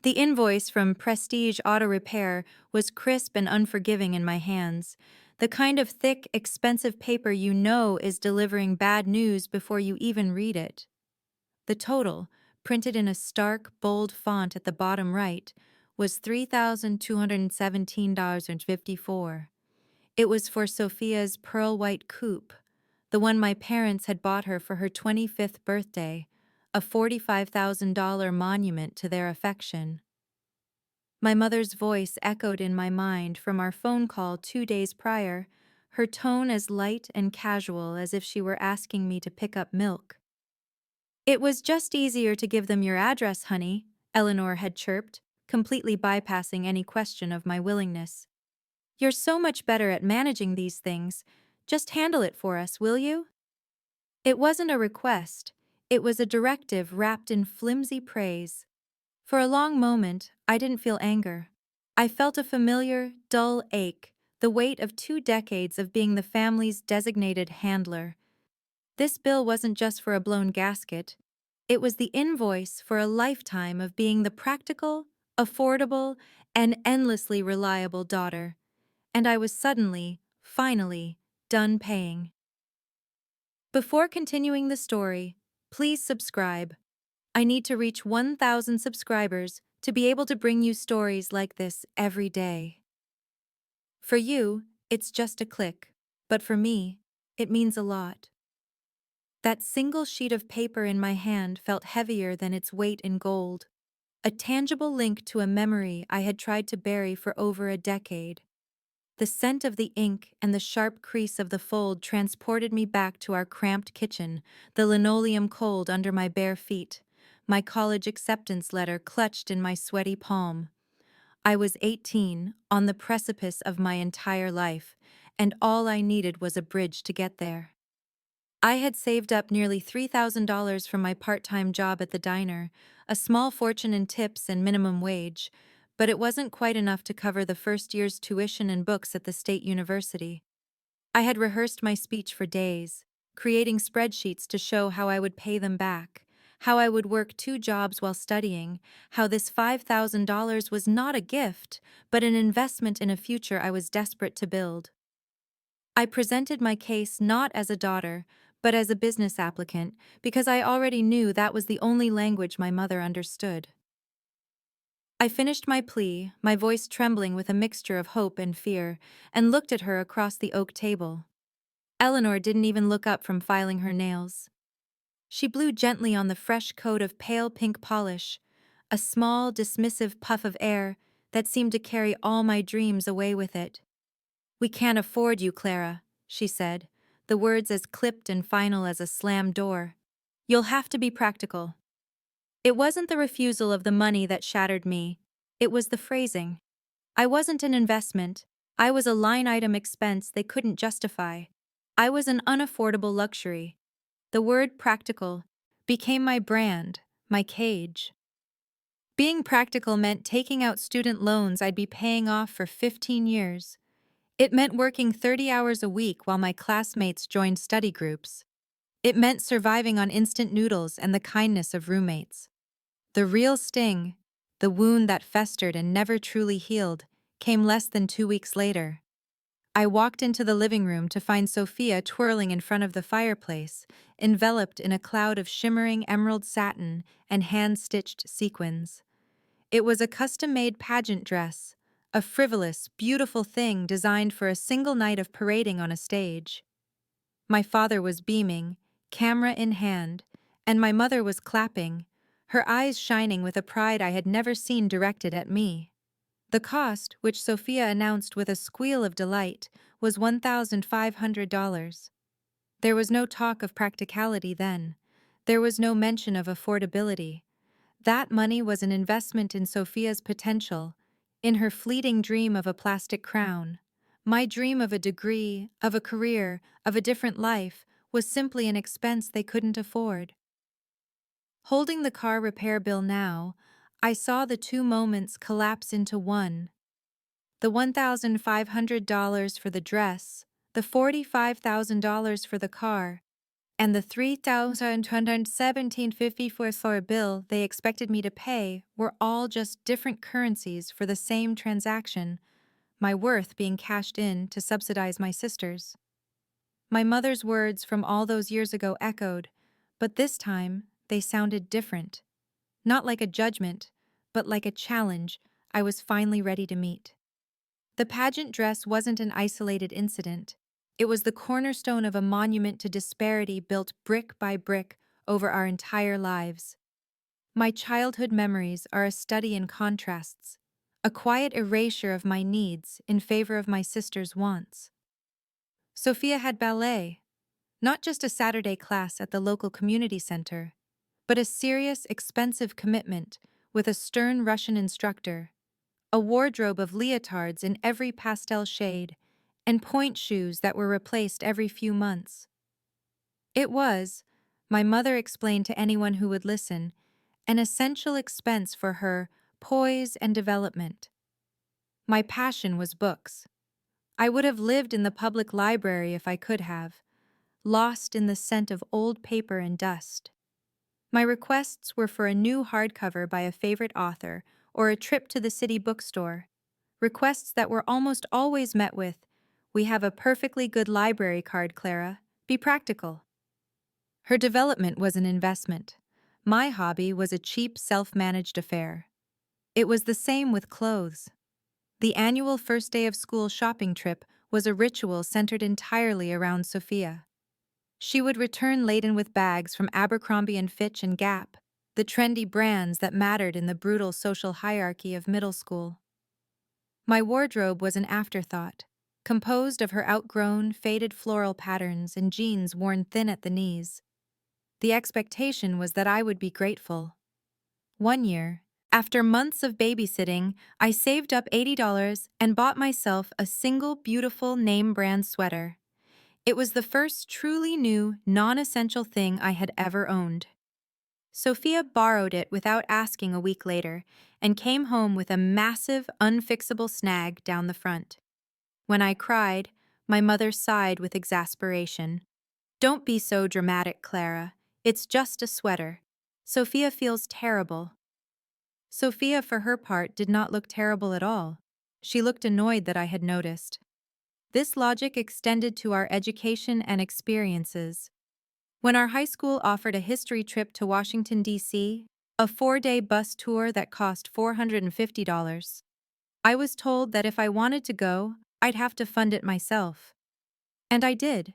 The invoice from Prestige Auto Repair was crisp and unforgiving in my hands, the kind of thick, expensive paper you know is delivering bad news before you even read it. The total, printed in a stark, bold font at the bottom right, was $3,217.54. It was for Sophia's pearl white coupe, the one my parents had bought her for her 25th birthday, a $45,000 monument to their affection. My mother's voice echoed in my mind from our phone call 2 days prior, her tone as light and casual as if she were asking me to pick up milk. "It was just easier to give them your address, honey," Eleanor had chirped, completely bypassing any question of my willingness. "You're so much better at managing these things. Just handle it for us, will you?" It wasn't a request, it was a directive wrapped in flimsy praise. For a long moment, I didn't feel anger. I felt a familiar, dull ache, the weight of 2 decades of being the family's designated handler. This bill wasn't just for a blown gasket. It was the invoice for a lifetime of being the practical, affordable, and endlessly reliable daughter. And I was suddenly, finally, done paying. Before continuing the story, please subscribe. I need to reach 1,000 subscribers to be able to bring you stories like this every day. For you, it's just a click, but for me, it means a lot. That single sheet of paper in my hand felt heavier than its weight in gold, a tangible link to a memory I had tried to bury for over a decade. The scent of the ink and the sharp crease of the fold transported me back to our cramped kitchen, the linoleum cold under my bare feet, my college acceptance letter clutched in my sweaty palm. I was 18, on the precipice of my entire life, and all I needed was a bridge to get there. I had saved up nearly $3,000 from my part-time job at the diner, a small fortune in tips and minimum wage, but it wasn't quite enough to cover the first year's tuition and books at the state university. I had rehearsed my speech for days, creating spreadsheets to show how I would pay them back, how I would work 2 jobs while studying, how this $5,000 was not a gift, but an investment in a future I was desperate to build. I presented my case not as a daughter, but as a business applicant, because I already knew that was the only language my mother understood. I finished my plea, my voice trembling with a mixture of hope and fear, and looked at her across the oak table. Eleanor didn't even look up from filing her nails. She blew gently on the fresh coat of pale pink polish, a small, dismissive puff of air that seemed to carry all my dreams away with it. "We can't afford you, Clara," she said, the words as clipped and final as a slammed door. "You'll have to be practical." It wasn't the refusal of the money that shattered me. It was the phrasing. I wasn't an investment. I was a line-item expense they couldn't justify. I was an unaffordable luxury. The word practical became my brand, my cage. Being practical meant taking out student loans I'd be paying off for 15 years. It meant working 30 hours a week while my classmates joined study groups. It meant surviving on instant noodles and the kindness of roommates. The real sting, the wound that festered and never truly healed, came less than 2 weeks later. I walked into the living room to find Sophia twirling in front of the fireplace, enveloped in a cloud of shimmering emerald satin and hand-stitched sequins. It was a custom-made pageant dress, a frivolous, beautiful thing designed for a single night of parading on a stage. My father was beaming, camera in hand, and my mother was clapping, her eyes shining with a pride I had never seen directed at me. The cost, which Sophia announced with a squeal of delight, was $1,500. There was no talk of practicality then. There was no mention of affordability. That money was an investment in Sophia's potential, in her fleeting dream of a plastic crown. My dream of a degree, of a career, of a different life, was simply an expense they couldn't afford. Holding the car repair bill now, I saw the two moments collapse into one. The $1,500 for the dress, the $45,000 for the car, and the $3,217.54 bill they expected me to pay were all just different currencies for the same transaction, my worth being cashed in to subsidize my sisters. My mother's words from all those years ago echoed, but this time they sounded different. Not like a judgment, but like a challenge I was finally ready to meet. The pageant dress wasn't an isolated incident. It was the cornerstone of a monument to disparity built brick by brick over our entire lives. My childhood memories are a study in contrasts, a quiet erasure of my needs in favor of my sister's wants. Sophia had ballet, not just a Saturday class at the local community center, but a serious, expensive commitment with a stern Russian instructor, a wardrobe of leotards in every pastel shade, and point shoes that were replaced every few months. It was, my mother explained to anyone who would listen, an essential expense for her poise and development. My passion was books. I would have lived in the public library if I could have, lost in the scent of old paper and dust. My requests were for a new hardcover by a favorite author or a trip to the city bookstore, requests that were almost always met with, "We have a perfectly good library card, Clara. Be practical." Her development was an investment. My hobby was a cheap, self-managed affair. It was the same with clothes. The annual first day of school shopping trip was a ritual centered entirely around Sophia. She would return laden with bags from Abercrombie and Fitch and Gap, the trendy brands that mattered in the brutal social hierarchy of middle school. My wardrobe was an afterthought, composed of her outgrown, faded floral patterns and jeans worn thin at the knees. The expectation was that I would be grateful. One year, after months of babysitting, I saved up $80 and bought myself a single beautiful name-brand sweater. It was the first truly new, non-essential thing I had ever owned. Sophia borrowed it without asking a week later and came home with a massive, unfixable snag down the front. When I cried, my mother sighed with exasperation. "Don't be so dramatic, Clara. It's just a sweater. Sophia feels terrible." Sophia, for her part, did not look terrible at all. She looked annoyed that I had noticed. This logic extended to our education and experiences. When our high school offered a history trip to Washington, D.C., a 4-day bus tour that cost $450, I was told that if I wanted to go, I'd have to fund it myself. And I did.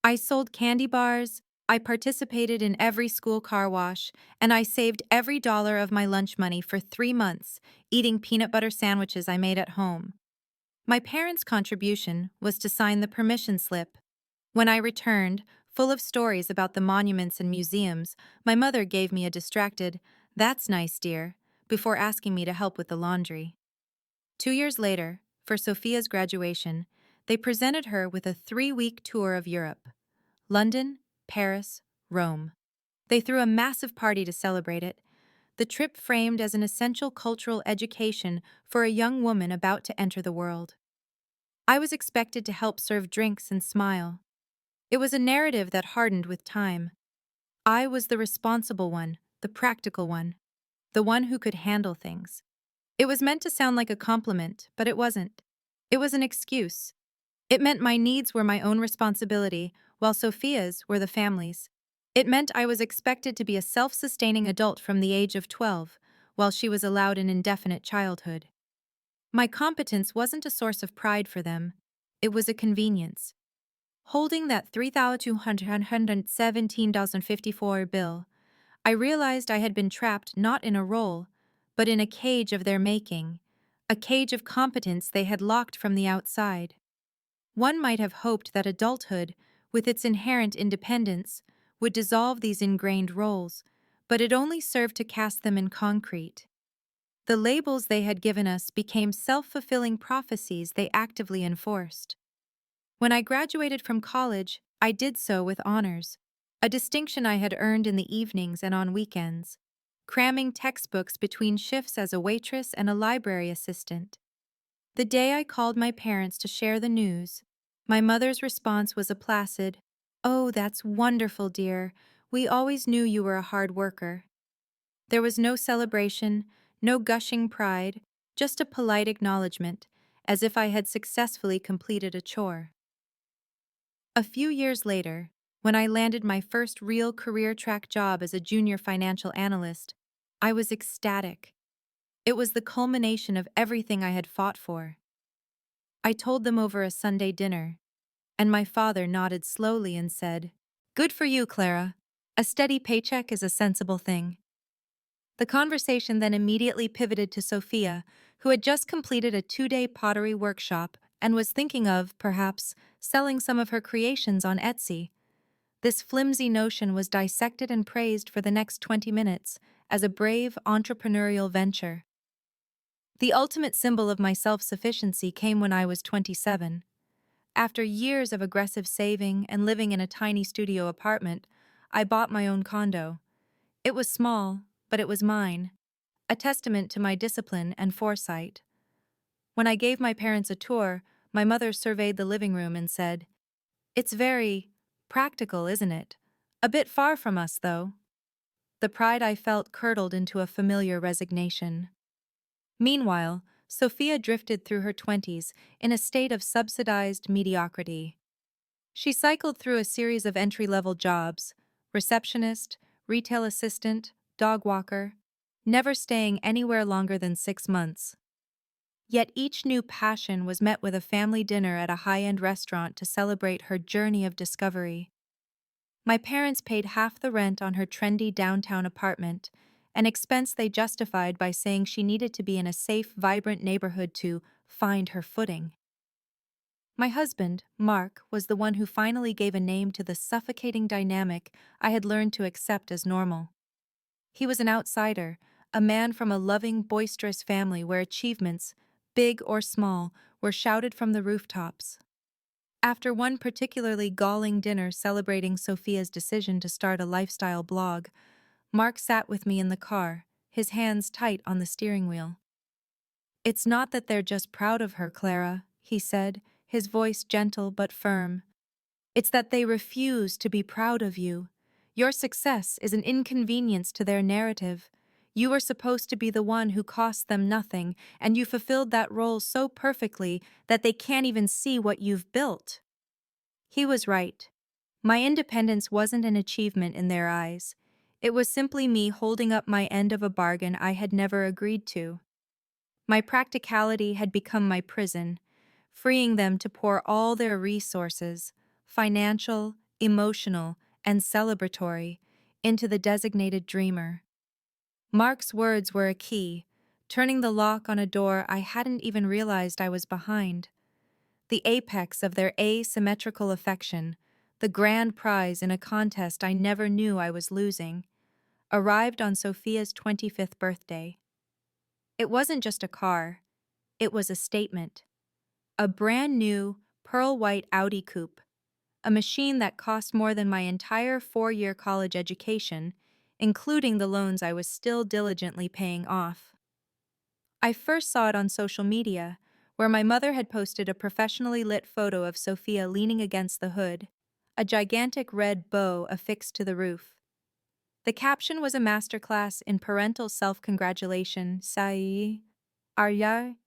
I sold candy bars, I participated in every school car wash, and I saved every dollar of my lunch money for 3 months, eating peanut butter sandwiches I made at home. My parents' contribution was to sign the permission slip. When I returned, full of stories about the monuments and museums, my mother gave me a distracted, "That's nice, dear," before asking me to help with the laundry. 2 years later, for Sophia's graduation, they presented her with a 3-week tour of Europe: London, Paris, Rome. They threw a massive party to celebrate it, the trip framed as an essential cultural education for a young woman about to enter the world. I was expected to help serve drinks and smile. It was a narrative that hardened with time. I was the responsible one, the practical one, the one who could handle things. It was meant to sound like a compliment, but it wasn't. It was an excuse. It meant my needs were my own responsibility, while Sophia's were the family's. It meant I was expected to be a self-sustaining adult from the age of 12, while she was allowed an indefinite childhood. My competence wasn't a source of pride for them. It was a convenience. Holding that $3,217.54 bill, I realized I had been trapped not in a role, but in a cage of their making, a cage of competence they had locked from the outside. One might have hoped that adulthood, with its inherent independence, would dissolve these ingrained roles, but it only served to cast them in concrete. The labels they had given us became self-fulfilling prophecies they actively enforced. When I graduated from college, I did so with honors, a distinction I had earned in the evenings and on weekends, cramming textbooks between shifts as a waitress and a library assistant. The day I called my parents to share the news, my mother's response was a placid, Oh, that's wonderful, dear. We always knew you were a hard worker. There was no celebration, no gushing pride, just a polite acknowledgement, as if I had successfully completed a chore. A few years later, when I landed my first real career track job as a junior financial analyst, I was ecstatic. It was the culmination of everything I had fought for. I told them over a Sunday dinner, and my father nodded slowly and said, "Good for you, Clara. A steady paycheck is a sensible thing." The conversation then immediately pivoted to Sophia, who had just completed a 2-day pottery workshop and was thinking of, perhaps, selling some of her creations on Etsy. This flimsy notion was dissected and praised for the next 20 minutes as a brave entrepreneurial venture. The ultimate symbol of my self-sufficiency came when I was 27. After years of aggressive saving and living in a tiny studio apartment, I bought my own condo. It was small, but it was mine, a testament to my discipline and foresight. When I gave my parents a tour, my mother surveyed the living room and said, "It's very practical, isn't it? A bit far from us, though." The pride I felt curdled into a familiar resignation. Meanwhile, Sophia drifted through her 20s in a state of subsidized mediocrity. She cycled through a series of entry-level jobs: receptionist, retail assistant, dog walker, never staying anywhere longer than 6 months. Yet each new passion was met with a family dinner at a high-end restaurant to celebrate her journey of discovery. My parents paid half the rent on her trendy downtown apartment, an expense they justified by saying she needed to be in a safe, vibrant neighborhood to find her footing. My husband, Mark, was the one who finally gave a name to the suffocating dynamic I had learned to accept as normal. He was an outsider, a man from a loving, boisterous family where achievements, big or small, were shouted from the rooftops. After one particularly galling dinner celebrating Sophia's decision to start a lifestyle blog, Mark sat with me in the car, his hands tight on the steering wheel. "It's not that they're just proud of her, Clara," he said, his voice gentle but firm. "It's that they refuse to be proud of you. Your success is an inconvenience to their narrative. You are supposed to be the one who costs them nothing, and you fulfilled that role so perfectly that they can't even see what you've built." He was right. My independence wasn't an achievement in their eyes. It was simply me holding up my end of a bargain I had never agreed to. My practicality had become my prison, freeing them to pour all their resources, financial, emotional, and celebratory, into the designated dreamer. Mark's words were a key, turning the lock on a door I hadn't even realized I was behind. The apex of their asymmetrical affection, the grand prize in a contest I never knew I was losing, arrived on Sophia's 25th birthday. It wasn't just a car, it was a statement. A brand new, pearl white Audi coupe, a machine that cost more than my entire 4-year college education, including the loans I was still diligently paying off. I first saw it on social media, where my mother had posted a professionally lit photo of Sophia leaning against the hood, a gigantic red bow affixed to the roof. The caption was a masterclass in parental self-congratulation. Sai, Arya.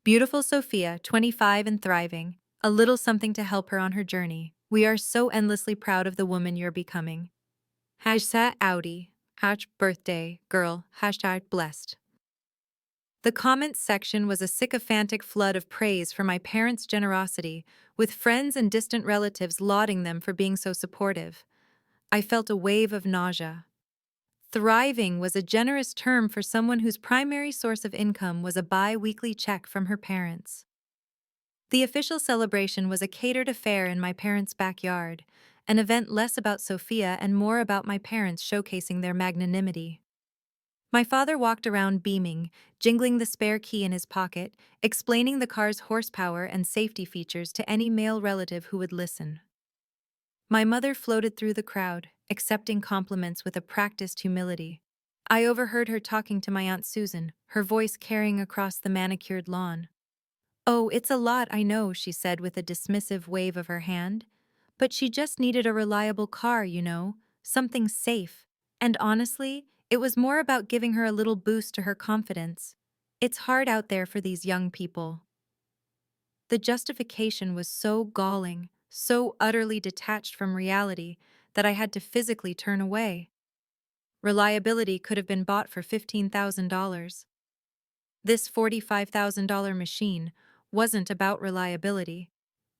Beautiful Sophia, 25 and thriving. A little something to help her on her journey. We are so endlessly proud of the woman you're becoming. Hashtag Audi. Hash birthday, girl. Hashtag blessed. The comments section was a sycophantic flood of praise for my parents' generosity, with friends and distant relatives lauding them for being so supportive. I felt a wave of nausea. Thriving was a generous term for someone whose primary source of income was a bi-weekly check from her parents. The official celebration was a catered affair in my parents' backyard, an event less about Sophia and more about my parents showcasing their magnanimity. My father walked around beaming, jingling the spare key in his pocket, explaining the car's horsepower and safety features to any male relative who would listen. My mother floated through the crowd, accepting compliments with a practiced humility. I overheard her talking to my Aunt Susan, her voice carrying across the manicured lawn. "Oh, it's a lot, I know," she said with a dismissive wave of her hand. But she just needed a reliable car, something safe. And honestly, it was more about giving her a little boost to her confidence. It's hard out there for these young people. The justification was so galling, so utterly detached from reality, that I had to physically turn away. Reliability could have been bought for $15,000. This $45,000 machine wasn't about reliability.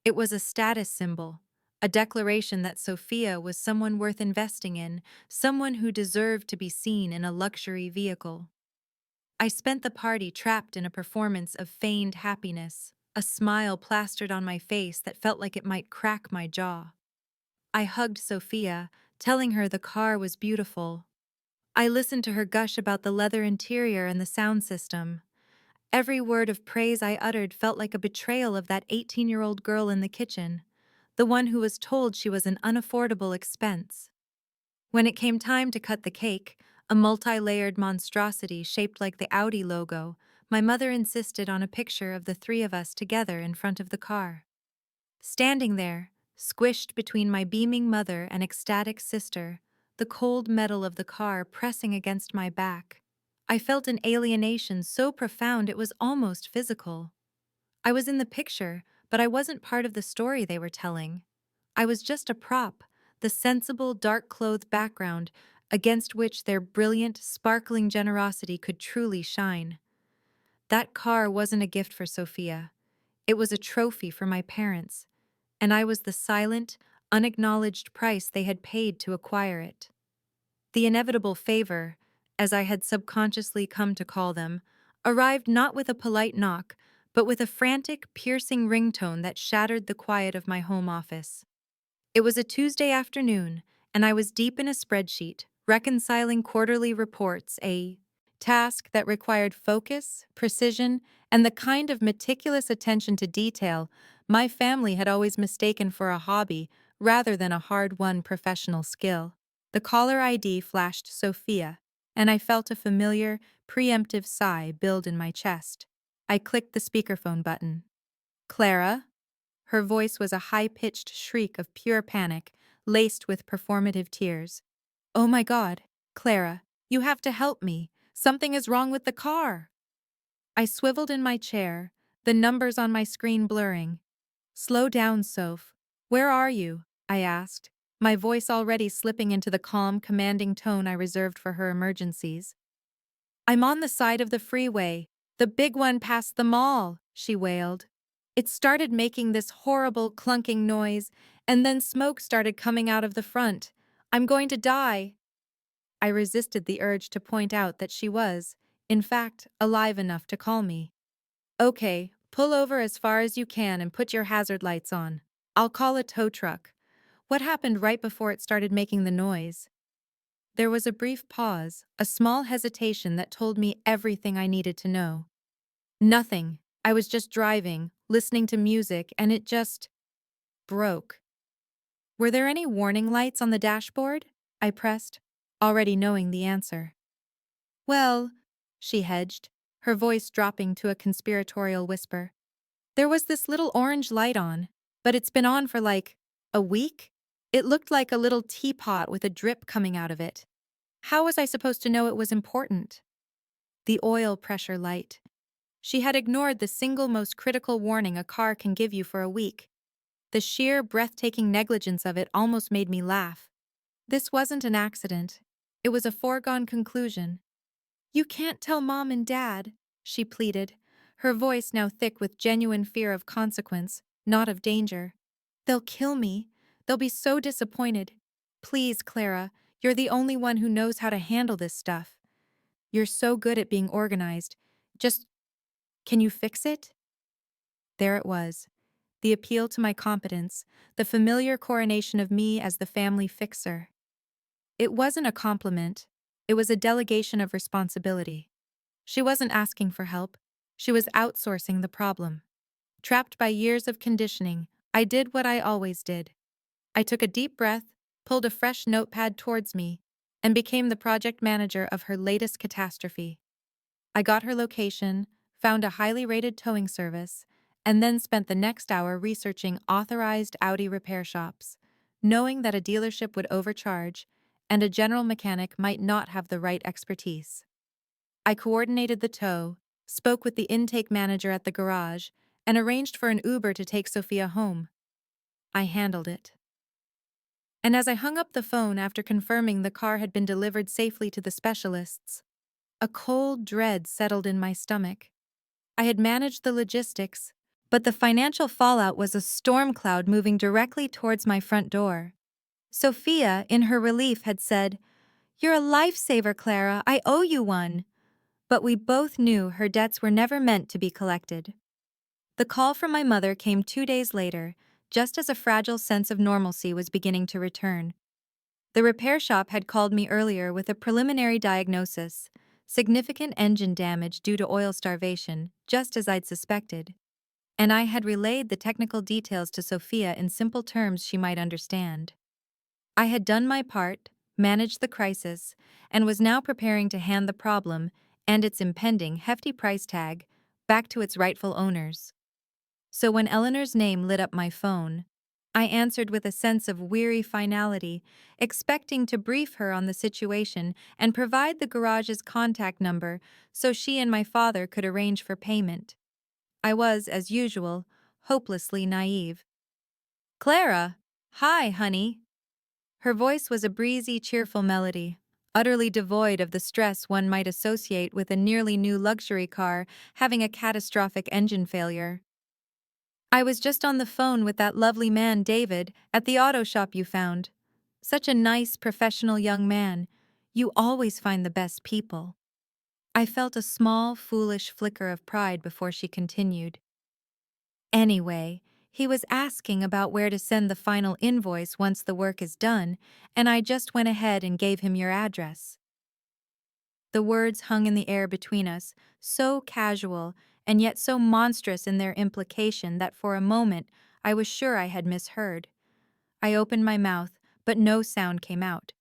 It was a status symbol, a declaration that Sophia was someone worth investing in, someone who deserved to be seen in a luxury vehicle. I spent the party trapped in a performance of feigned happiness, a smile plastered on my face that felt like it might crack my jaw. I hugged Sophia, telling her the car was beautiful. I listened to her gush about the leather interior and the sound system. Every word of praise I uttered felt like a betrayal of that 18-year-old girl in the kitchen, the one who was told she was an unaffordable expense. When it came time to cut the cake, a multi-layered monstrosity shaped like the Audi logo, my mother insisted on a picture of the three of us together in front of the car. Standing there, squished between my beaming mother and ecstatic sister, the cold metal of the car pressing against my back, I felt an alienation so profound it was almost physical. I was in the picture, but I wasn't part of the story they were telling. I was just a prop, the sensible, dark-clothed background against which their brilliant, sparkling generosity could truly shine. That car wasn't a gift for Sophia. It was a trophy for my parents, and I was the silent, unacknowledged price they had paid to acquire it. The inevitable favor, as I had subconsciously come to call them, arrived not with a polite knock, but with a frantic, piercing ringtone that shattered the quiet of my home office. It was a Tuesday afternoon, and I was deep in a spreadsheet, reconciling quarterly reports, a task that required focus, precision, and the kind of meticulous attention to detail my family had always mistaken for a hobby rather than a hard-won professional skill. The caller ID flashed Sophia, and I felt a familiar, preemptive sigh build in my chest. I clicked the speakerphone button. Clara? Her voice was a high-pitched shriek of pure panic, laced with performative tears. Oh my God, Clara, you have to help me. Something is wrong with the car. I swiveled in my chair, the numbers on my screen blurring. Slow down, Soph. Where are you? I asked, my voice already slipping into the calm, commanding tone I reserved for her emergencies. I'm on the side of the freeway, the big one past the mall, she wailed. It started making this horrible clunking noise, and then smoke started coming out of the front. I'm going to die. I resisted the urge to point out that she was, in fact, alive enough to call me. Okay, pull over as far as you can and put your hazard lights on. I'll call a tow truck. What happened right before it started making the noise? There was a brief pause, a small hesitation that told me everything I needed to know. Nothing. I was just driving, listening to music, and it just broke. Were there any warning lights on the dashboard? I pressed, already knowing the answer. Well, she hedged, her voice dropping to a conspiratorial whisper. There was this little orange light on, but it's been on for like a week? It looked like a little teapot with a drip coming out of it. How was I supposed to know it was important? The oil pressure light. She had ignored the single most critical warning a car can give you for a week. The sheer, breathtaking negligence of it almost made me laugh. This wasn't an accident. It was a foregone conclusion. You can't tell Mom and Dad, she pleaded, her voice now thick with genuine fear of consequence, not of danger. They'll kill me. They'll be so disappointed. Please, Clara, you're the only one who knows how to handle this stuff. You're so good at being organized. Just, can you fix it? There it was. The appeal to my competence, the familiar coronation of me as the family fixer. It wasn't a compliment. It was a delegation of responsibility. She wasn't asking for help. She was outsourcing the problem. Trapped by years of conditioning, I did what I always did. I took a deep breath, pulled a fresh notepad towards me, and became the project manager of her latest catastrophe. I got her location, found a highly rated towing service, and then spent the next hour researching authorized Audi repair shops. knowing that a dealership would overcharge and a general mechanic might not have the right expertise. I coordinated the tow, spoke with the intake manager at the garage, and arranged for an Uber to take Sophia home. I handled it. And as I hung up the phone after confirming the car had been delivered safely to the specialists, a cold dread settled in my stomach. I had managed the logistics, but the financial fallout was a storm cloud moving directly towards my front door. Sophia, in her relief, had said, "You're a lifesaver, Clara. I owe you one." But we both knew her debts were never meant to be collected. The call from my mother came 2 days later, just as a fragile sense of normalcy was beginning to return. The repair shop had called me earlier with a preliminary diagnosis: significant engine damage due to oil starvation, just as I'd suspected. And I had relayed the technical details to Sophia in simple terms she might understand. I had done my part, managed the crisis, and was now preparing to hand the problem, and its impending hefty price tag, back to its rightful owners. So when Eleanor's name lit up my phone, I answered with a sense of weary finality, expecting to brief her on the situation and provide the garage's contact number so she and my father could arrange for payment. I was, as usual, hopelessly naive. "Clara! Hi, honey." Her voice was a breezy, cheerful melody, utterly devoid of the stress one might associate with a nearly new luxury car having a catastrophic engine failure. "I was just on the phone with that lovely man, David, at the auto shop you found. Such a nice, professional young man. You always find the best people." I felt a small, foolish flicker of pride before she continued. "Anyway, he was asking about where to send the final invoice once the work is done, and I just went ahead and gave him your address." The words hung in the air between us, so casual and yet so monstrous in their implication that for a moment I was sure I had misheard. I opened my mouth, but no sound came out.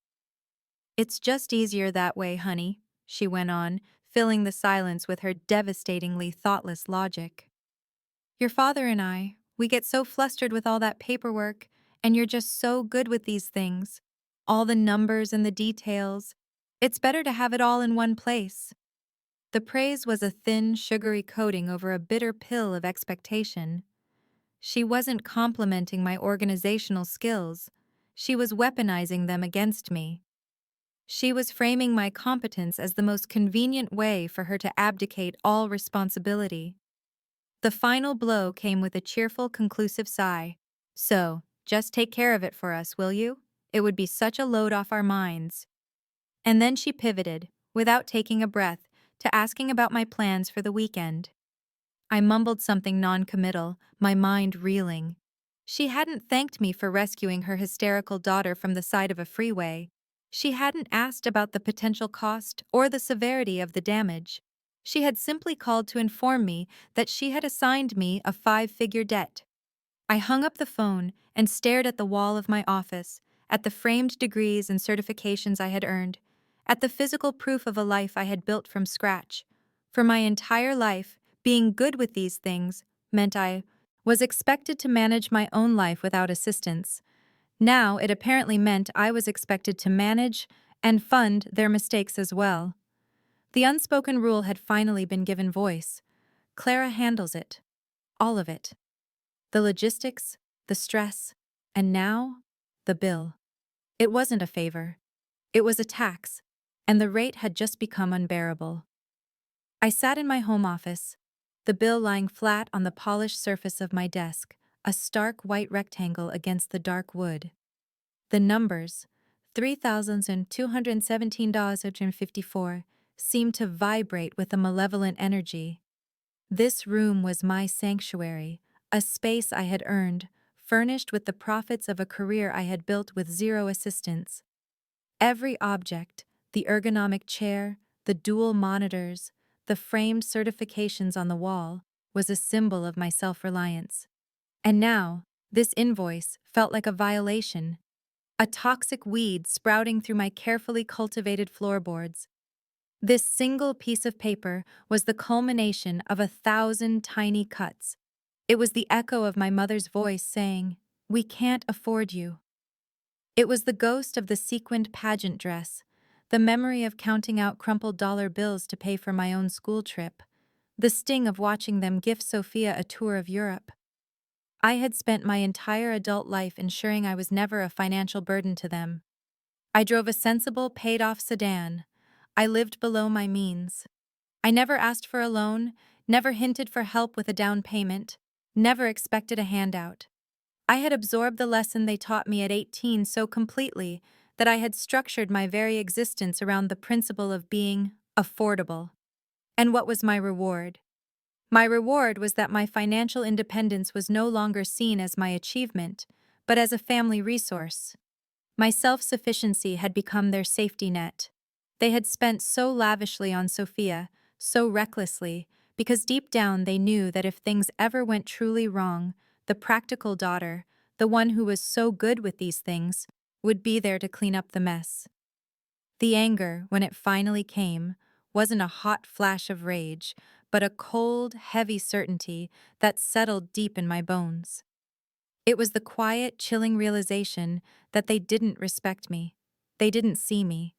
"It's just easier that way, honey," she went on, filling the silence with her devastatingly thoughtless logic. "Your father and we get so flustered with all that paperwork, and you're just so good with these things. All the numbers and the details. It's better to have it all in one place." The praise was a thin, sugary coating over a bitter pill of expectation. She wasn't complimenting my organizational skills. She was weaponizing them against me. She was framing my competence as the most convenient way for her to abdicate all responsibility. The final blow came with a cheerful, conclusive sigh. "So, just take care of it for us, will you? It would be such a load off our minds." And then she pivoted, without taking a breath, to asking about my plans for the weekend. I mumbled something non-committal, my mind reeling. She hadn't thanked me for rescuing her hysterical daughter from the side of a freeway. She hadn't asked about the potential cost or the severity of the damage. She had simply called to inform me that she had assigned me a 5-figure debt. I hung up the phone and stared at the wall of my office, at the framed degrees and certifications I had earned, at the physical proof of a life I had built from scratch. For my entire life, being good with these things meant I was expected to manage my own life without assistance. Now it apparently meant I was expected to manage and fund their mistakes as well. The unspoken rule had finally been given voice. Clara handles it. All of it. The logistics, the stress, and now, the bill. It wasn't a favor. It was a tax, and the rate had just become unbearable. I sat in my home office, the bill lying flat on the polished surface of my desk, a stark white rectangle against the dark wood. The numbers, $3,217.54, seemed to vibrate with a malevolent energy. This room was my sanctuary, a space I had earned, furnished with the profits of a career I had built with zero assistance. Every object, the ergonomic chair, the dual monitors, the framed certifications on the wall, was a symbol of my self-reliance. And now, this invoice felt like a violation, a toxic weed sprouting through my carefully cultivated floorboards. This single piece of paper was the culmination of 1,000 tiny cuts. It was the echo of my mother's voice saying, "We can't afford you." It was the ghost of the sequined pageant dress, the memory of counting out crumpled dollar bills to pay for my own school trip, the sting of watching them gift Sophia a tour of Europe. I had spent my entire adult life ensuring I was never a financial burden to them. I drove a sensible, paid-off sedan. I lived below my means. I never asked for a loan, never hinted for help with a down payment, never expected a handout. I had absorbed the lesson they taught me at 18 so completely that I had structured my very existence around the principle of being affordable. And what was my reward? My reward was that my financial independence was no longer seen as my achievement, but as a family resource. My self-sufficiency had become their safety net. They had spent so lavishly on Sophia, so recklessly, because deep down they knew that if things ever went truly wrong, the practical daughter, the one who was so good with these things, would be there to clean up the mess. The anger, when it finally came, wasn't a hot flash of rage, but a cold, heavy certainty that settled deep in my bones. It was the quiet, chilling realization that they didn't respect me. They didn't see me.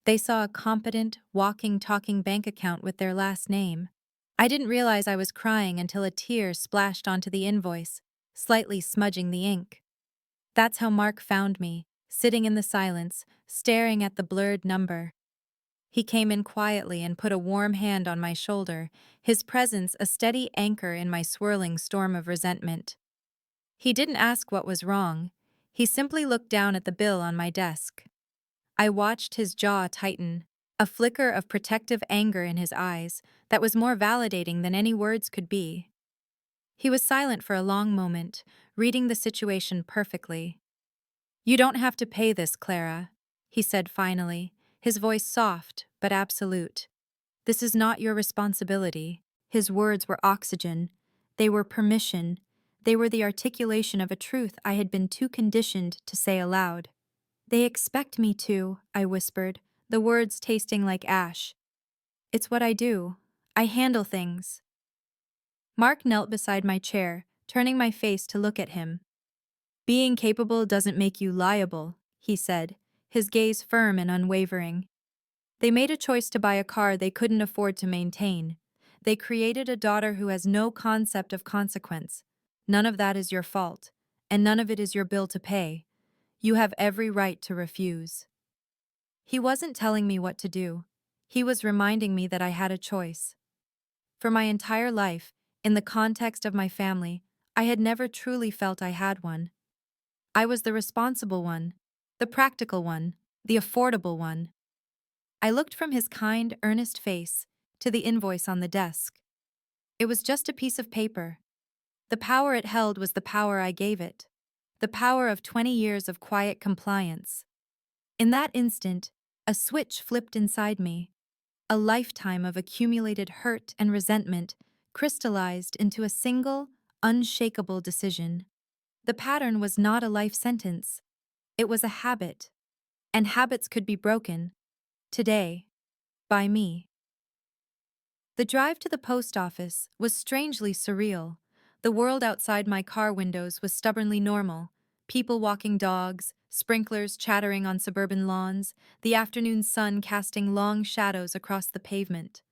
They saw a competent, walking, talking bank account with their last name. I didn't realize I was crying until a tear splashed onto the invoice, slightly smudging the ink. That's how Mark found me, sitting in the silence, staring at the blurred number. He came in quietly and put a warm hand on my shoulder, his presence a steady anchor in my swirling storm of resentment. He didn't ask what was wrong. He simply looked down at the bill on my desk. I watched his jaw tighten, a flicker of protective anger in his eyes that was more validating than any words could be. He was silent for a long moment, reading the situation perfectly. "You don't have to pay this, Clara," he said finally, his voice soft but absolute. "This is not your responsibility." His words were oxygen. They were permission. They were the articulation of a truth I had been too conditioned to say aloud. "They expect me to," I whispered, the words tasting like ash. "It's what I do. I handle things." Mark knelt beside my chair, turning my face to look at him. "Being capable doesn't make you liable," he said, his gaze firm and unwavering. "They made a choice to buy a car they couldn't afford to maintain. They created a daughter who has no concept of consequence. None of that is your fault, and none of it is your bill to pay. You have every right to refuse." He wasn't telling me what to do. He was reminding me that I had a choice. For my entire life, in the context of my family, I had never truly felt I had one. I was the responsible one, the practical one, the affordable one. I looked from his kind, earnest face to the invoice on the desk. It was just a piece of paper. The power it held was the power I gave it. The power of 20 years of quiet compliance. In that instant, a switch flipped inside me. A lifetime of accumulated hurt and resentment crystallized into a single, unshakable decision. The pattern was not a life sentence. It was a habit. And habits could be broken. Today. By me. The drive to the post office was strangely surreal. The world outside my car windows was stubbornly normal. People walking dogs, sprinklers chattering on suburban lawns, the afternoon sun casting long shadows across the pavement.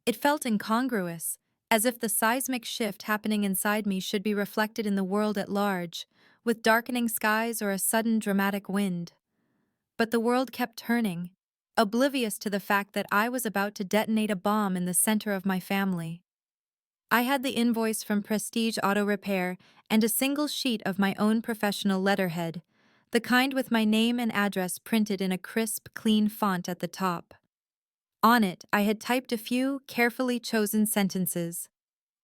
It felt incongruous, as if the seismic shift happening inside me should be reflected in the world at large, with darkening skies or a sudden dramatic wind. But the world kept turning, oblivious to the fact that I was about to detonate a bomb in the center of my family. I had the invoice from Prestige Auto Repair and a single sheet of my own professional letterhead, the kind with my name and address printed in a crisp, clean font at the top. On it, I had typed a few carefully chosen sentences.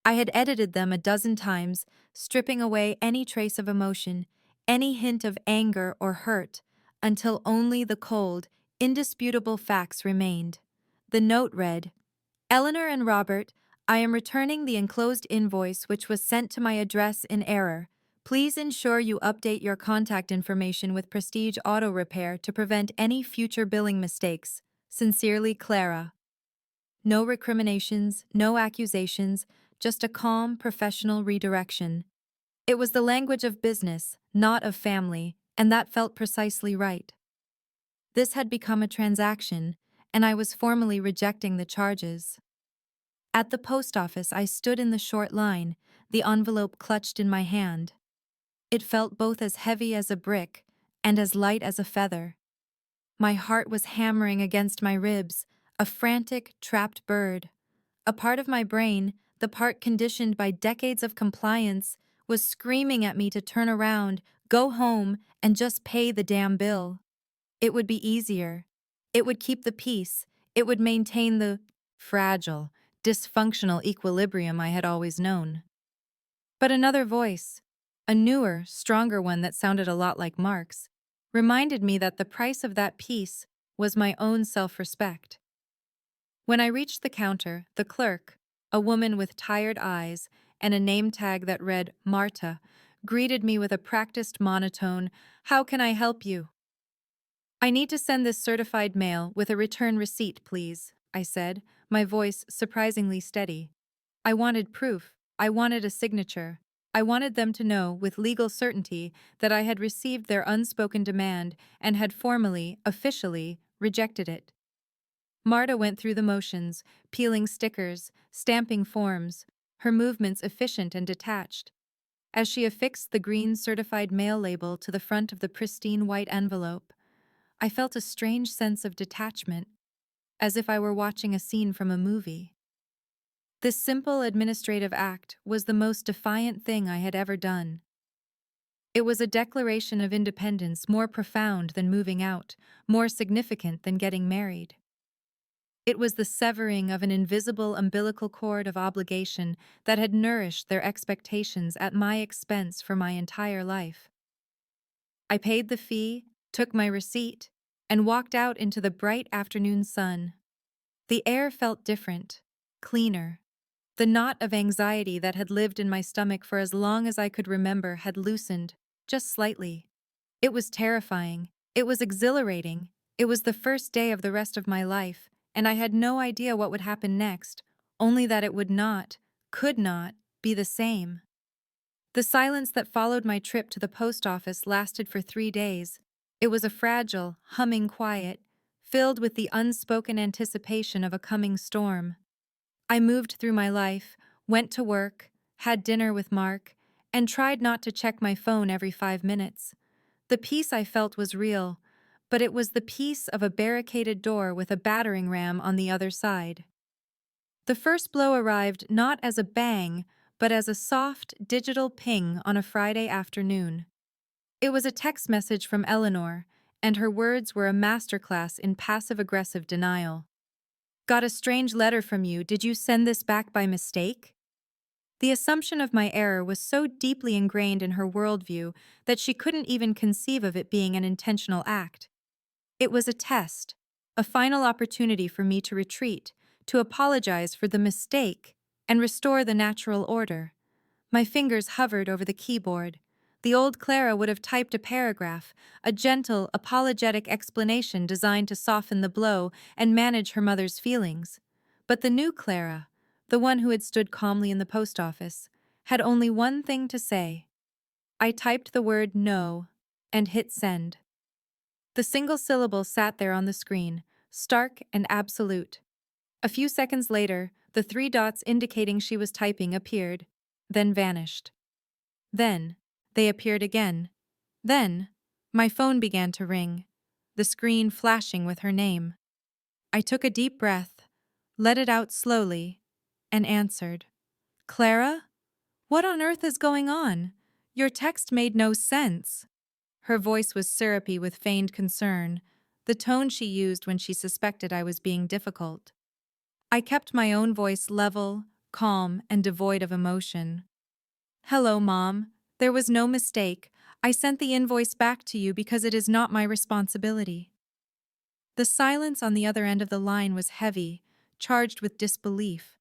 I had edited them a dozen times, stripping away any trace of emotion, any hint of anger or hurt, until only the cold, indisputable facts remained. The note read, "Eleanor and Robert, I am returning the enclosed invoice which was sent to my address in error. Please ensure you update your contact information with Prestige Auto Repair to prevent any future billing mistakes. Sincerely, Clara." No recriminations, no accusations, just a calm, professional redirection. It was the language of business, not of family, And that felt precisely right. This had become a transaction, and I was formally rejecting the charges. At the post office, I stood in the short line, the envelope clutched in my hand. It felt both as heavy as a brick and as light as a feather. My heart was hammering against my ribs, a frantic, trapped bird. A part of my brain, the part conditioned by decades of compliance, was screaming at me to turn around, go home, and just pay the damn bill. It would be easier. It would keep the peace. It would maintain the fragile, dysfunctional equilibrium I had always known. But another voice, a newer, stronger one that sounded a lot like Mark's, reminded me that the price of that peace was my own self-respect. When I reached the counter, the clerk, a woman with tired eyes and a name tag that read Marta, greeted me with a practiced monotone, "How can I help you?" "I need to send this certified mail with a return receipt, please," I said, my voice surprisingly steady. I wanted proof. I wanted a signature. I wanted them to know, with legal certainty, that I had received their unspoken demand and had formally, officially, rejected it. Marta went through the motions, peeling stickers, stamping forms, her movements efficient and detached. As she affixed the green certified mail label to the front of the pristine white envelope, I felt a strange sense of detachment, as if I were watching a scene from a movie. This simple administrative act was the most defiant thing I had ever done. It was a declaration of independence more profound than moving out, more significant than getting married. It was the severing of an invisible umbilical cord of obligation that had nourished their expectations at my expense for my entire life. I paid the fee, took my receipt, and walked out into the bright afternoon sun. The air felt different, cleaner. The knot of anxiety that had lived in my stomach for as long as I could remember had loosened, just slightly. It was terrifying. It was exhilarating. It was the first day of the rest of my life, and I had no idea what would happen next, only that it would not, could not, be the same. The silence that followed my trip to the post office lasted for 3 days. It was a fragile, humming quiet, filled with the unspoken anticipation of a coming storm. I moved through my life, went to work, had dinner with Mark, and tried not to check my phone every 5 minutes. The peace I felt was real, but it was the peace of a barricaded door with a battering ram on the other side. The first blow arrived not as a bang, but as a soft, digital ping on a Friday afternoon. It was a text message from Eleanor, and her words were a masterclass in passive-aggressive denial. "Got a strange letter from you. Did you send this back by mistake?" The assumption of my error was so deeply ingrained in her worldview that she couldn't even conceive of it being an intentional act. It was a test, a final opportunity for me to retreat, to apologize for the mistake, and restore the natural order. My fingers hovered over the keyboard. The old Clara would have typed a paragraph, a gentle, apologetic explanation designed to soften the blow and manage her mother's feelings. But the new Clara, the one who had stood calmly in the post office, had only one thing to say. I typed the word "no" and hit send. The single syllable sat there on the screen, stark and absolute. A few seconds later, the 3 dots indicating she was typing appeared, then vanished. Then, they appeared again. Then, my phone began to ring, the screen flashing with her name. I took a deep breath, let it out slowly, and answered. "Clara? What on earth is going on? Your text made no sense." Her voice was syrupy with feigned concern, the tone she used when she suspected I was being difficult. I kept my own voice level, calm, and devoid of emotion. "Hello, Mom. There was no mistake. I sent the invoice back to you because it is not my responsibility." The silence on the other end of the line was heavy, charged with disbelief.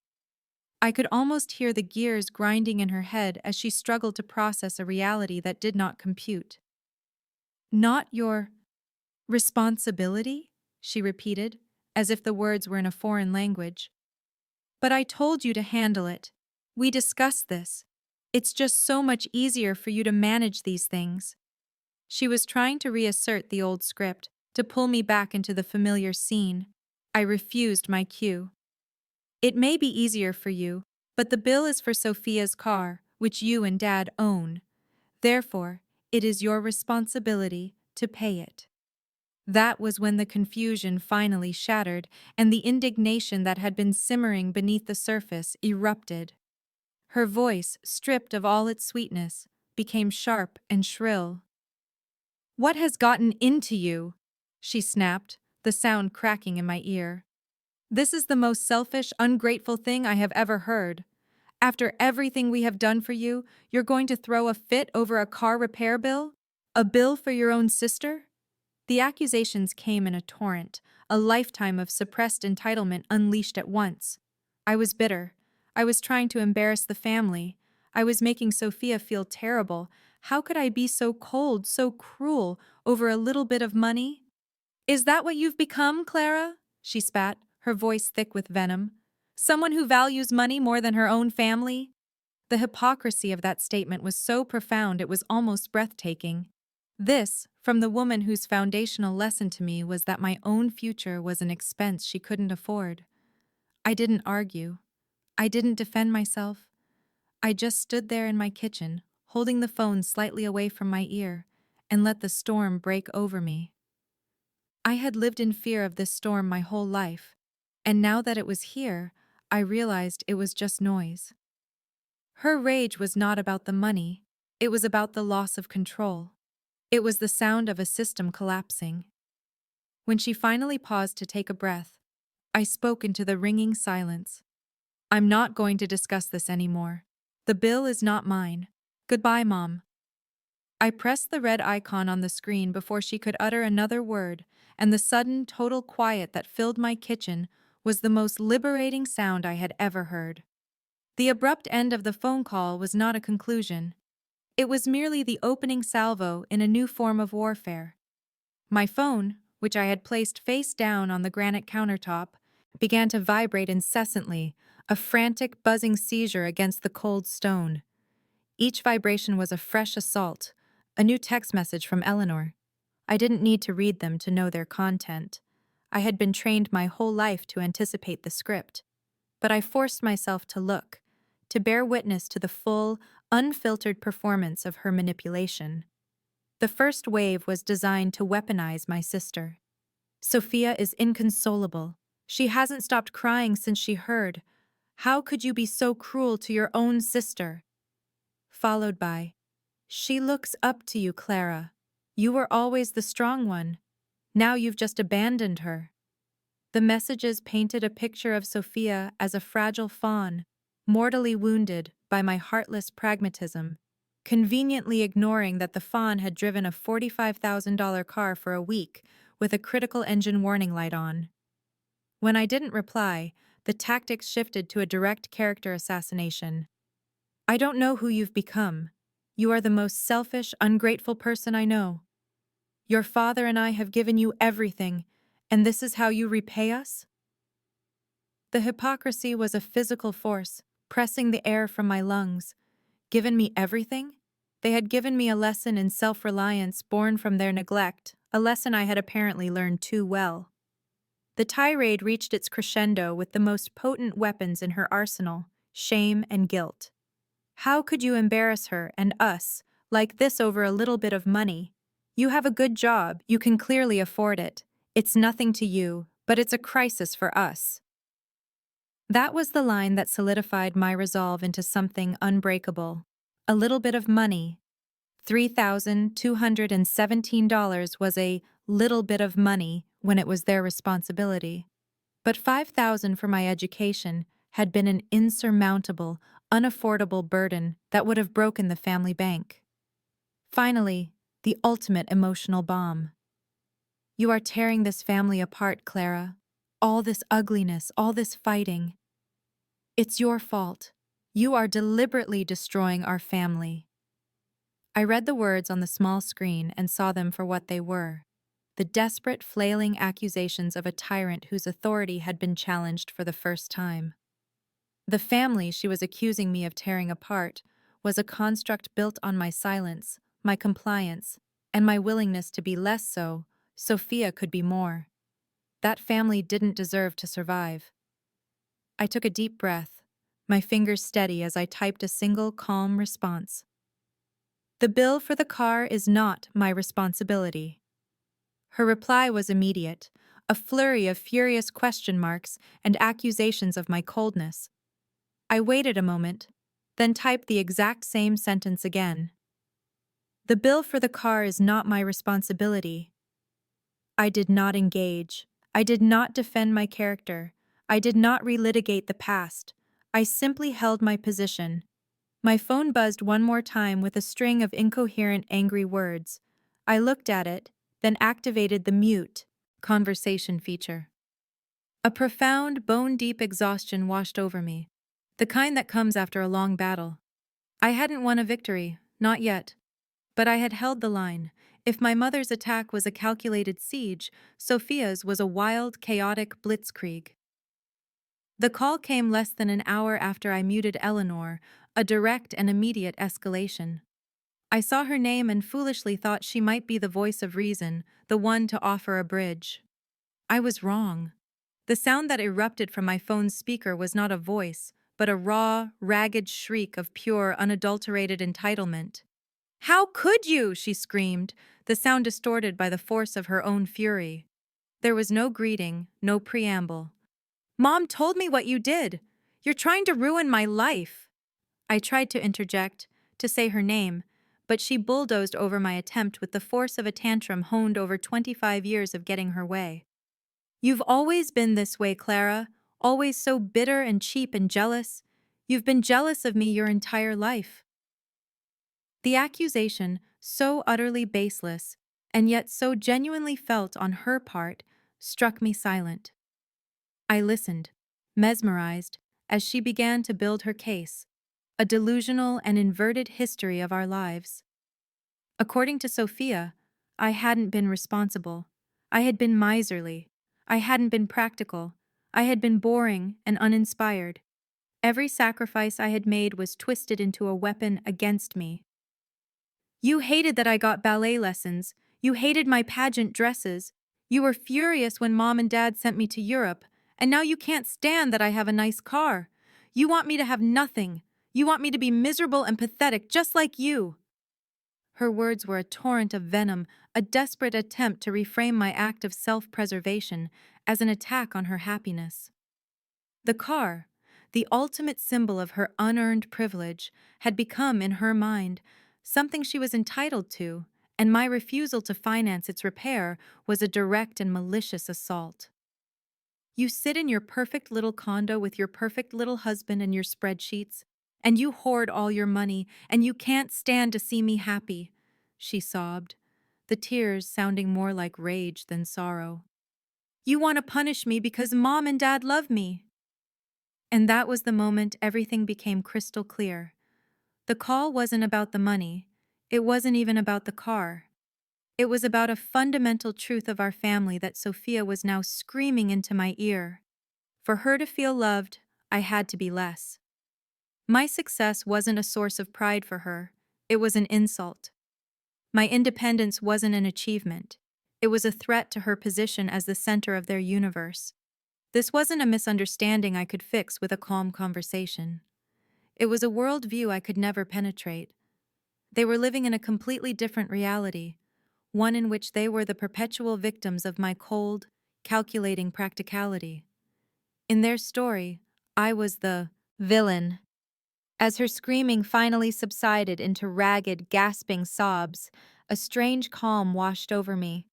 I could almost hear the gears grinding in her head as she struggled to process a reality that did not compute. "Not your responsibility?" she repeated, as if the words were in a foreign language. "But I told you to handle it. We discussed this. It's just so much easier for you to manage these things." She was trying to reassert the old script, to pull me back into the familiar scene. I refused my cue. It may be easier for you, but the bill is for Sophia's car, which you and Dad own. Therefore, it is your responsibility to pay it. That was when the confusion finally shattered and the indignation that had been simmering beneath the surface erupted. Her voice, stripped of all its sweetness, became sharp and shrill. "What has gotten into you?" she snapped, the sound cracking in my ear. "This is the most selfish, ungrateful thing I have ever heard. After everything we have done for you, you're going to throw a fit over a car repair bill? A bill for your own sister?" The accusations came in a torrent, a lifetime of suppressed entitlement unleashed at once. I was bitter. I was trying to embarrass the family. I was making Sophia feel terrible. How could I be so cold, so cruel, over a little bit of money? "Is that what you've become, Clara?" she spat, her voice thick with venom. "Someone who values money more than her own family?" The hypocrisy of that statement was so profound it was almost breathtaking. This, from the woman whose foundational lesson to me was that my own future was an expense she couldn't afford. I didn't argue. I didn't defend myself. I just stood there in my kitchen, holding the phone slightly away from my ear, and let the storm break over me. I had lived in fear of this storm my whole life, and now that it was here, I realized it was just noise. Her rage was not about the money, it was about the loss of control. It was the sound of a system collapsing. When she finally paused to take a breath, I spoke into the ringing silence. "I'm not going to discuss this anymore. The bill is not mine. Goodbye, Mom." I pressed the red icon on the screen before she could utter another word, and the sudden, total quiet that filled my kitchen was the most liberating sound I had ever heard. The abrupt end of the phone call was not a conclusion. It was merely the opening salvo in a new form of warfare. My phone, which I had placed face down on the granite countertop, began to vibrate incessantly, a frantic, buzzing seizure against the cold stone. Each vibration was a fresh assault, a new text message from Eleanor. I didn't need to read them to know their content. I had been trained my whole life to anticipate the script. But I forced myself to look, to bear witness to the full, unfiltered performance of her manipulation. The first wave was designed to weaponize my sister. "Sophia is inconsolable. She hasn't stopped crying since she heard. How could you be so cruel to your own sister?" Followed by, "She looks up to you, Clara. You were always the strong one. Now you've just abandoned her." The messages painted a picture of Sophia as a fragile fawn, mortally wounded by my heartless pragmatism, conveniently ignoring that the fawn had driven a $45,000 car for a week with a critical engine warning light on. When I didn't reply, the tactics shifted to a direct character assassination. "I don't know who you've become. You are the most selfish, ungrateful person I know. Your father and I have given you everything, and this is how you repay us?" The hypocrisy was a physical force, pressing the air from my lungs. Given me everything? They had given me a lesson in self-reliance born from their neglect, a lesson I had apparently learned too well. The tirade reached its crescendo with the most potent weapons in her arsenal, shame and guilt. "How could you embarrass her and us like this over a little bit of money? You have a good job, you can clearly afford it. It's nothing to you, but it's a crisis for us." That was the line that solidified my resolve into something unbreakable. A little bit of money. $3,217 was a little bit of money when it was their responsibility. But $5,000 for my education had been an insurmountable, unaffordable burden that would have broken the family bank. Finally, the ultimate emotional bomb. "You are tearing this family apart, Clara. All this ugliness, all this fighting. It's your fault. You are deliberately destroying our family." I read the words on the small screen and saw them for what they were. The desperate, flailing accusations of a tyrant whose authority had been challenged for the first time. The family she was accusing me of tearing apart was a construct built on my silence, my compliance, and my willingness to be less so, Sophia could be more. That family didn't deserve to survive. I took a deep breath, my fingers steady as I typed a single calm response. The bill for the car is not my responsibility. Her reply was immediate, a flurry of furious question marks and accusations of my coldness. I waited a moment, then typed the exact same sentence again. The bill for the car is not my responsibility. I did not engage. I did not defend my character. I did not relitigate the past. I simply held my position. My phone buzzed one more time with a string of incoherent, angry words. I looked at it, then activated the mute conversation feature. A profound, bone-deep exhaustion washed over me, the kind that comes after a long battle. I hadn't won a victory, not yet. But I had held the line. If my mother's attack was a calculated siege, Sophia's was a wild, chaotic blitzkrieg. The call came less than an hour after I muted Eleanor, a direct and immediate escalation. I saw her name and foolishly thought she might be the voice of reason, the one to offer a bridge. I was wrong. The sound that erupted from my phone's speaker was not a voice, but a raw, ragged shriek of pure, unadulterated entitlement. "How could you?" she screamed, the sound distorted by the force of her own fury. There was no greeting, no preamble. "Mom told me what you did. You're trying to ruin my life." I tried to interject, to say her name, but she bulldozed over my attempt with the force of a tantrum honed over 25 years of getting her way. "You've always been this way, Clara, always so bitter and cheap and jealous. You've been jealous of me your entire life." The accusation, so utterly baseless, and yet so genuinely felt on her part, struck me silent. I listened, mesmerized, as she began to build her case, a delusional and inverted history of our lives. According to Sophia, I hadn't been responsible. I had been miserly. I hadn't been practical. I had been boring and uninspired. Every sacrifice I had made was twisted into a weapon against me. "You hated that I got ballet lessons. You hated my pageant dresses. You were furious when Mom and Dad sent me to Europe, and now you can't stand that I have a nice car. You want me to have nothing. You want me to be miserable and pathetic just like you." Her words were a torrent of venom, a desperate attempt to reframe my act of self-preservation as an attack on her happiness. The car, the ultimate symbol of her unearned privilege, had become, in her mind, something she was entitled to, and my refusal to finance its repair was a direct and malicious assault. "You sit in your perfect little condo with your perfect little husband and your spreadsheets, and you hoard all your money, and you can't stand to see me happy," she sobbed, the tears sounding more like rage than sorrow. "You want to punish me because Mom and Dad love me." And that was the moment everything became crystal clear. The call wasn't about the money. It wasn't even about the car. It was about a fundamental truth of our family that Sophia was now screaming into my ear. For her to feel loved, I had to be less. My success wasn't a source of pride for her. It was an insult. My independence wasn't an achievement. It was a threat to her position as the center of their universe. This wasn't a misunderstanding I could fix with a calm conversation. It was a worldview I could never penetrate. They were living in a completely different reality, one in which they were the perpetual victims of my cold, calculating practicality. In their story, I was the villain. As her screaming finally subsided into ragged, gasping sobs, a strange calm washed over me.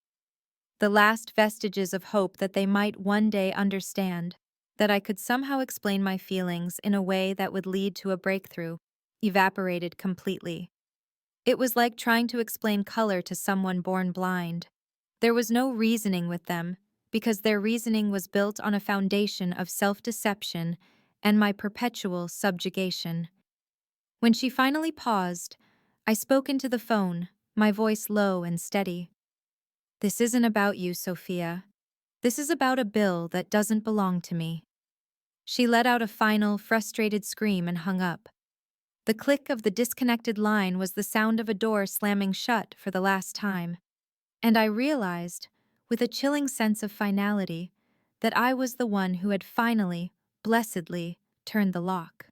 The last vestiges of hope that they might one day understand, that I could somehow explain my feelings in a way that would lead to a breakthrough, evaporated completely. It was like trying to explain color to someone born blind. There was no reasoning with them, because their reasoning was built on a foundation of self-deception and my perpetual subjugation. When she finally paused, I spoke into the phone, my voice low and steady. "This isn't about you, Sophia. This is about a bill that doesn't belong to me." She let out a final, frustrated scream and hung up. The click of the disconnected line was the sound of a door slamming shut for the last time, and I realized, with a chilling sense of finality, that I was the one who had finally, blessedly, turned the lock.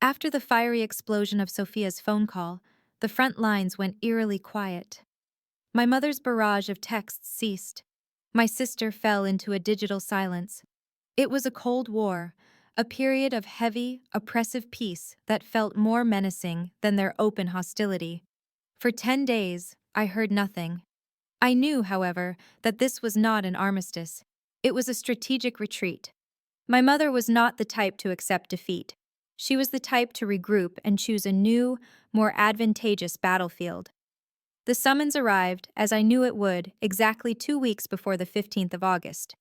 After the fiery explosion of Sophia's phone call, the front lines went eerily quiet. My mother's barrage of texts ceased. My sister fell into a digital silence. It was a cold war, a period of heavy, oppressive peace that felt more menacing than their open hostility. For 10 days, I heard nothing. I knew, however, that this was not an armistice. It was a strategic retreat. My mother was not the type to accept defeat. She was the type to regroup and choose a new, more advantageous battlefield. The summons arrived, as I knew it would, exactly 2 weeks before the 15th of August.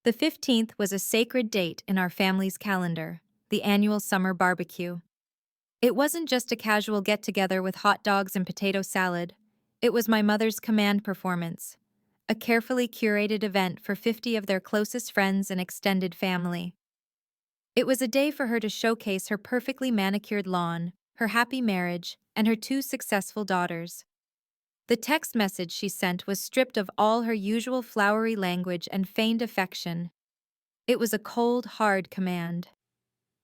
The 15th was a sacred date in our family's calendar, the annual summer barbecue. It wasn't just a casual get-together with hot dogs and potato salad. It was my mother's command performance, a carefully curated event for 50 of their closest friends and extended family. It was a day for her to showcase her perfectly manicured lawn, her happy marriage, and her 2 successful daughters. The text message she sent was stripped of all her usual flowery language and feigned affection. It was a cold, hard command.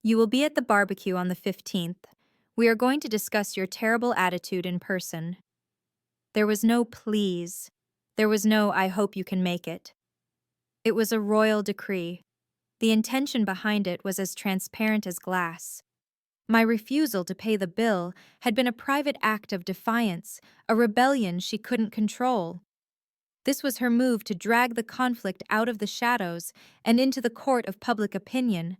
You will be at the barbecue on the 15th. We are going to discuss your terrible attitude in person. There was no please. There was no I hope you can make it. It was a royal decree. The intention behind it was as transparent as glass. My refusal to pay the bill had been a private act of defiance, a rebellion she couldn't control. This was her move to drag the conflict out of the shadows and into the court of public opinion,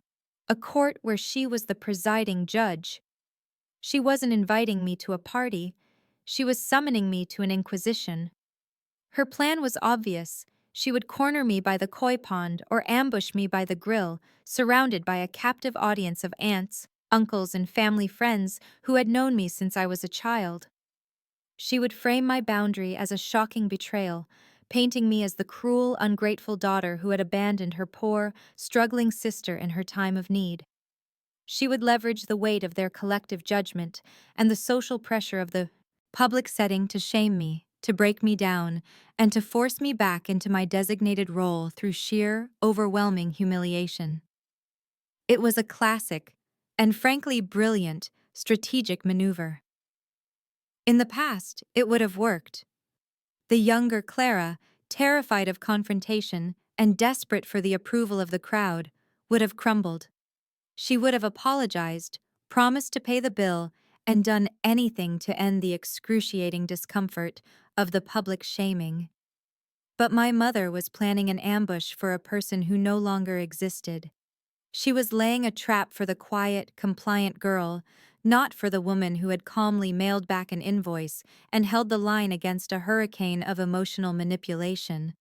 a court where she was the presiding judge. She wasn't inviting me to a party, she was summoning me to an inquisition. Her plan was obvious. She would corner me by the koi pond or ambush me by the grill, surrounded by a captive audience of aunts, uncles, and family friends who had known me since I was a child. She would frame my boundary as a shocking betrayal, painting me as the cruel, ungrateful daughter who had abandoned her poor, struggling sister in her time of need. She would leverage the weight of their collective judgment and the social pressure of the public setting to shame me, to break me down, and to force me back into my designated role through sheer, overwhelming humiliation. It was a classic, and frankly brilliant, strategic maneuver. In the past, it would have worked. The younger Clara, terrified of confrontation and desperate for the approval of the crowd, would have crumbled. She would have apologized, promised to pay the bill, and done anything to end the excruciating discomfort of the public shaming. But my mother was planning an ambush for a person who no longer existed. She was laying a trap for the quiet, compliant girl, not for the woman who had calmly mailed back an invoice and held the line against a hurricane of emotional manipulation.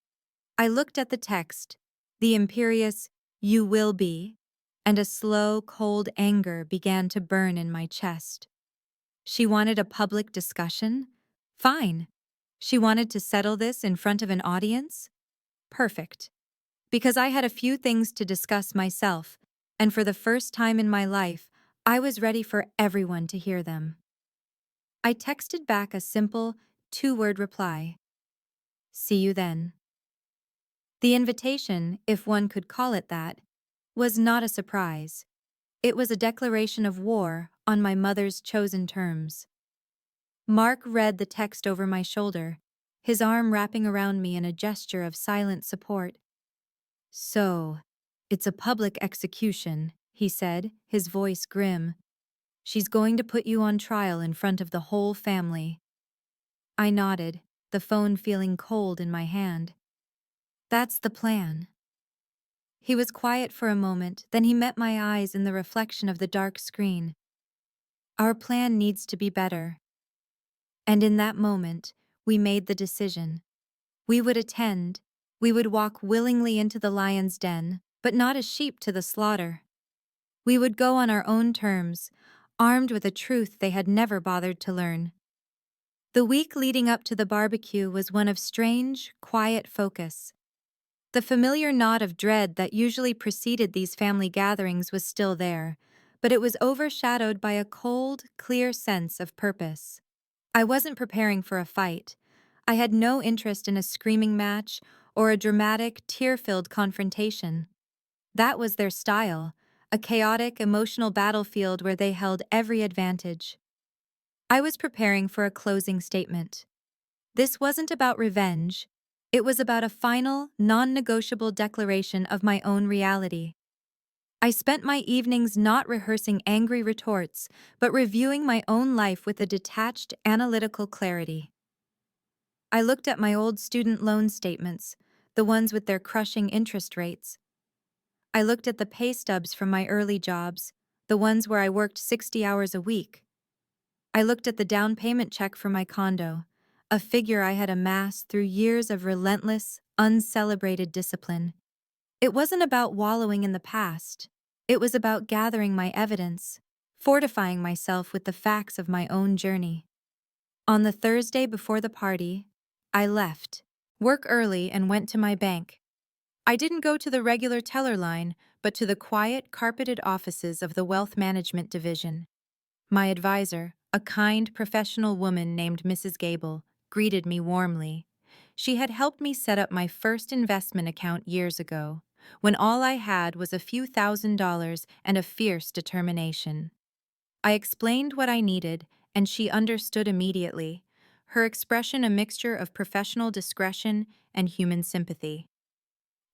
I looked at the text, the imperious, "You will be," and a slow, cold anger began to burn in my chest. She wanted a public discussion? Fine. She wanted to settle this in front of an audience? Perfect. Because I had a few things to discuss myself, and for the first time in my life, I was ready for everyone to hear them. I texted back a simple, 2-word reply. See you then. The invitation, if one could call it that, was not a surprise. It was a declaration of war on my mother's chosen terms. Mark read the text over my shoulder, his arm wrapping around me in a gesture of silent support. So, it's a public execution, he said, his voice grim. She's going to put you on trial in front of the whole family. I nodded, the phone feeling cold in my hand. That's the plan. He was quiet for a moment, then he met my eyes in the reflection of the dark screen. Our plan needs to be better. And in that moment, we made the decision. We would attend. We would walk willingly into the lion's den, but not as sheep to the slaughter. We would go on our own terms, armed with a truth they had never bothered to learn. The week leading up to the barbecue was one of strange, quiet focus. The familiar knot of dread that usually preceded these family gatherings was still there, but it was overshadowed by a cold, clear sense of purpose. I wasn't preparing for a fight. I had no interest in a screaming match or a dramatic, tear-filled confrontation. That was their style, a chaotic, emotional battlefield where they held every advantage. I was preparing for a closing statement. This wasn't about revenge. It was about a final, non-negotiable declaration of my own reality. I spent my evenings not rehearsing angry retorts, but reviewing my own life with a detached, analytical clarity. I looked at my old student loan statements, the ones with their crushing interest rates. I looked at the pay stubs from my early jobs, the ones where I worked 60 hours a week. I looked at the down payment check for my condo, a figure I had amassed through years of relentless, uncelebrated discipline. It wasn't about wallowing in the past. It was about gathering my evidence, fortifying myself with the facts of my own journey. On the Thursday before the party, I left work early and went to my bank. I didn't go to the regular teller line, but to the quiet, carpeted offices of the Wealth Management Division. My advisor, a kind, professional woman named Mrs. Gable, greeted me warmly. She had helped me set up my first investment account years ago, when all I had was a few $1,000s and a fierce determination. I explained what I needed, and she understood immediately, her expression a mixture of professional discretion and human sympathy.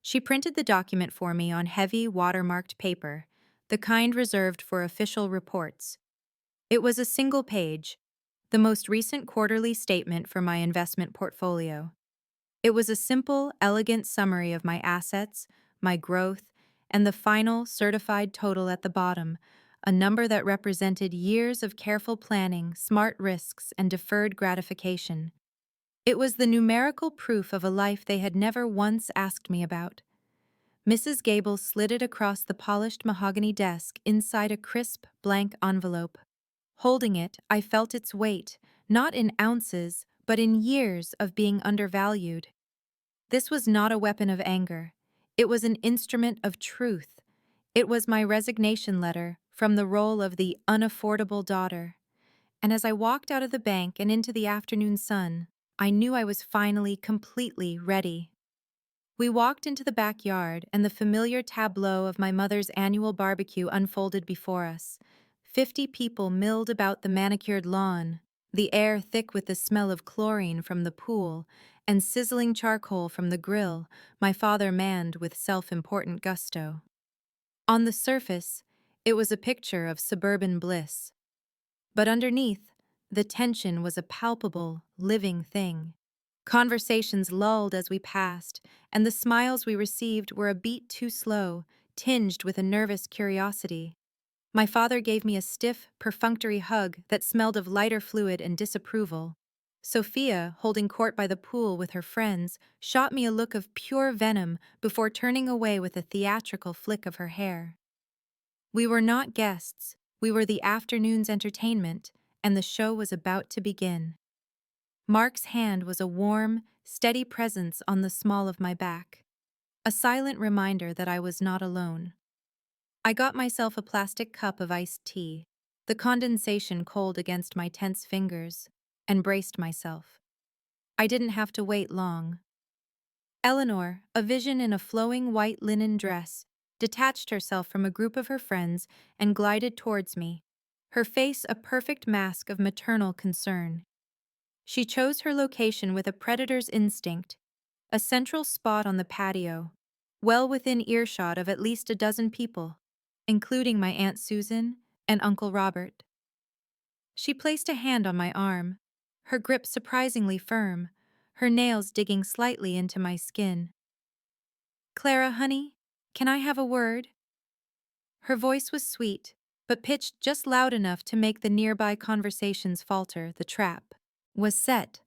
She printed the document for me on heavy, watermarked paper, the kind reserved for official reports. It was a single page, the most recent quarterly statement for my investment portfolio. It was a simple, elegant summary of my assets, my growth, and the final, certified total at the bottom, a number that represented years of careful planning, smart risks, and deferred gratification. It was the numerical proof of a life they had never once asked me about. Mrs. Gable slid it across the polished mahogany desk inside a crisp, blank envelope. Holding it, I felt its weight, not in ounces, but in years of being undervalued. This was not a weapon of anger. It was an instrument of truth. It was my resignation letter from the role of the unaffordable daughter. And as I walked out of the bank and into the afternoon sun, I knew I was finally completely ready. We walked into the backyard, and the familiar tableau of my mother's annual barbecue unfolded before us. 50 people milled about the manicured lawn, the air thick with the smell of chlorine from the pool, and sizzling charcoal from the grill my father manned with self-important gusto. On the surface, it was a picture of suburban bliss. But underneath, the tension was a palpable, living thing. Conversations lulled as we passed, and the smiles we received were a beat too slow, tinged with a nervous curiosity. My father gave me a stiff, perfunctory hug that smelled of lighter fluid and disapproval. Sophia, holding court by the pool with her friends, shot me a look of pure venom before turning away with a theatrical flick of her hair. We were not guests, we were the afternoon's entertainment, and the show was about to begin. Mark's hand was a warm, steady presence on the small of my back, a silent reminder that I was not alone. I got myself a plastic cup of iced tea, the condensation cold against my tense fingers, and braced myself. I didn't have to wait long. Eleanor, a vision in a flowing white linen dress, detached herself from a group of her friends and glided towards me, her face a perfect mask of maternal concern. She chose her location with a predator's instinct, a central spot on the patio, well within earshot of at least a dozen people, including my Aunt Susan and Uncle Robert. She placed a hand on my arm, her grip surprisingly firm, her nails digging slightly into my skin. "Clara, honey, can I have a word?" Her voice was sweet, but pitched just loud enough to make the nearby conversations falter. The trap was set.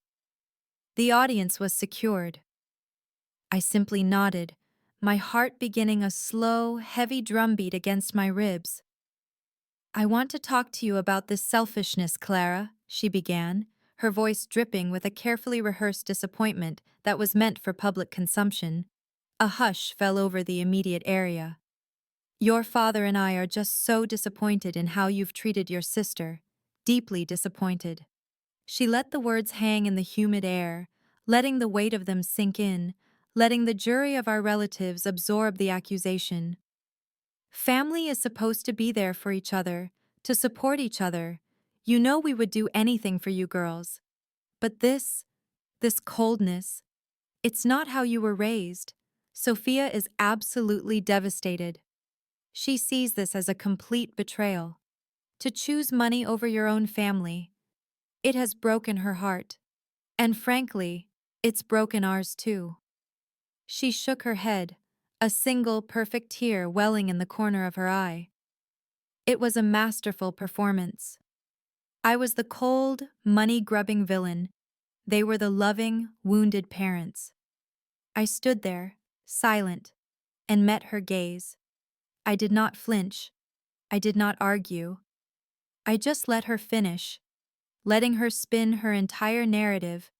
The audience was secured. I simply nodded, my heart beginning a slow, heavy drumbeat against my ribs. "I want to talk to you about this selfishness, Clara," she began, her voice dripping with a carefully rehearsed disappointment that was meant for public consumption. A hush fell over the immediate area. Your father and I are just so disappointed in how you've treated your sister. Deeply disappointed. She let the words hang in the humid air, letting the weight of them sink in, letting the jury of our relatives absorb the accusation. Family is supposed to be there for each other, to support each other. You know we would do anything for you girls. But this coldness, it's not how you were raised. Sophia is absolutely devastated. She sees this as a complete betrayal. To choose money over your own family, it has broken her heart. And frankly, it's broken ours too. She shook her head, a single perfect tear welling in the corner of her eye. It was a masterful performance. I was the cold, money-grubbing villain. They were the loving, wounded parents. I stood there, silent, and met her gaze. I did not flinch. I did not argue. I just let her finish, letting her spin her entire narrative,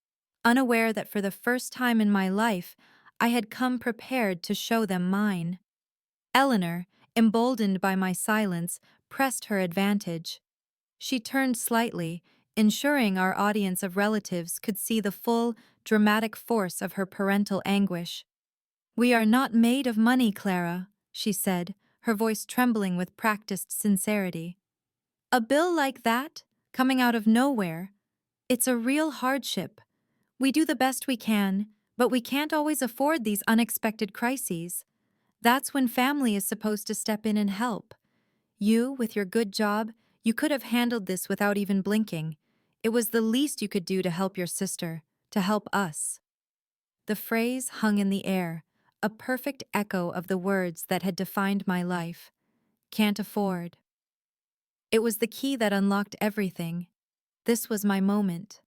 unaware that for the first time in my life, I had come prepared to show them mine. Eleanor, emboldened by my silence, pressed her advantage. She turned slightly, ensuring our audience of relatives could see the full, dramatic force of her parental anguish. "We are not made of money, Clara," she said, her voice trembling with practiced sincerity. "A bill like that, coming out of nowhere, it's a real hardship. We do the best we can, but we can't always afford these unexpected crises. That's when family is supposed to step in and help. You, with your good job, you could have handled this without even blinking. It was the least you could do to help your sister, to help us." The phrase hung in the air, a perfect echo of the words that had defined my life. Can't afford. It was the key that unlocked everything. This was my moment.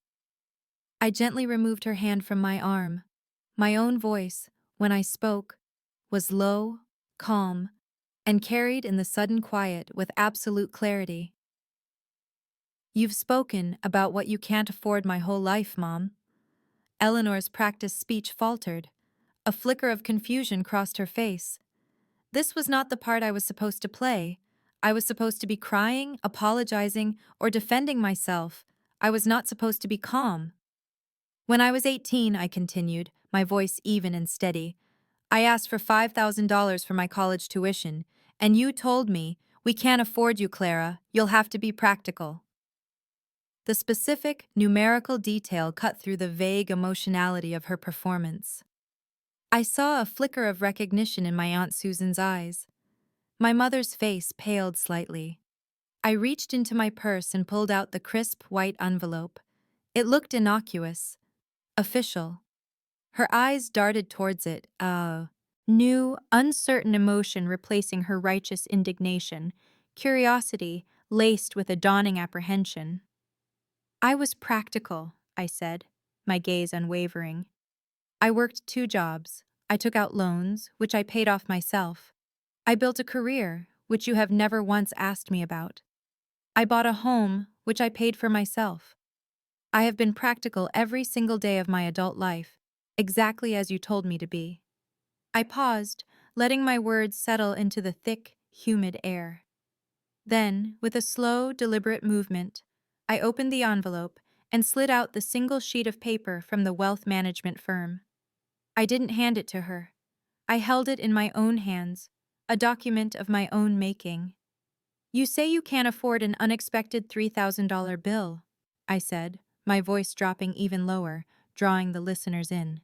I gently removed her hand from my arm. My own voice, when I spoke, was low, calm, and carried in the sudden quiet with absolute clarity. "You've spoken about what you can't afford my whole life, Mom." Eleanor's practiced speech faltered. A flicker of confusion crossed her face. This was not the part I was supposed to play. I was supposed to be crying, apologizing, or defending myself. I was not supposed to be calm. "When I was 18, I continued, my voice even and steady, I asked for $5,000 for my college tuition, and you told me, 'We can't afford you, Clara. You'll have to be practical.'" The specific, numerical detail cut through the vague emotionality of her performance. I saw a flicker of recognition in my Aunt Susan's eyes. My mother's face paled slightly. I reached into my purse and pulled out the crisp white envelope. It looked innocuous, official. Her eyes darted towards it, a new, uncertain emotion replacing her righteous indignation, curiosity laced with a dawning apprehension. "I was practical," I said, my gaze unwavering. "I worked 2 jobs. I took out loans, which I paid off myself. I built a career, which you have never once asked me about. I bought a home, which I paid for myself. I have been practical every single day of my adult life, exactly as you told me to be." I paused, letting my words settle into the thick, humid air. Then, with a slow, deliberate movement, I opened the envelope and slid out the single sheet of paper from the wealth management firm. I didn't hand it to her. I held it in my own hands, a document of my own making. "You say you can't afford an unexpected $3,000 bill," I said, my voice dropping even lower, drawing the listeners in.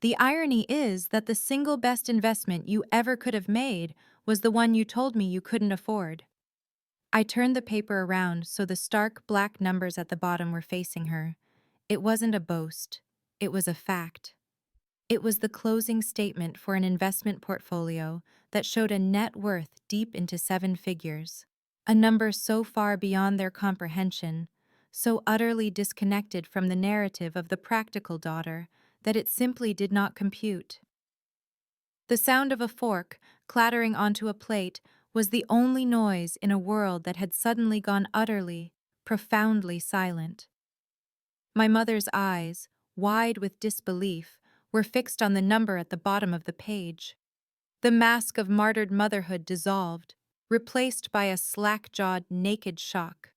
"The irony is that the single best investment you ever could have made was the one you told me you couldn't afford." I turned the paper around so the stark black numbers at the bottom were facing her. It wasn't a boast. It was a fact. It was the closing statement for an investment portfolio that showed a net worth deep into 7 figures. A number so far beyond their comprehension, so utterly disconnected from the narrative of the practical daughter that it simply did not compute. The sound of a fork clattering onto a plate was the only noise in a world that had suddenly gone utterly, profoundly silent. My mother's eyes, wide with disbelief, were fixed on the number at the bottom of the page. The mask of martyred motherhood dissolved, replaced by a slack-jawed, naked shock.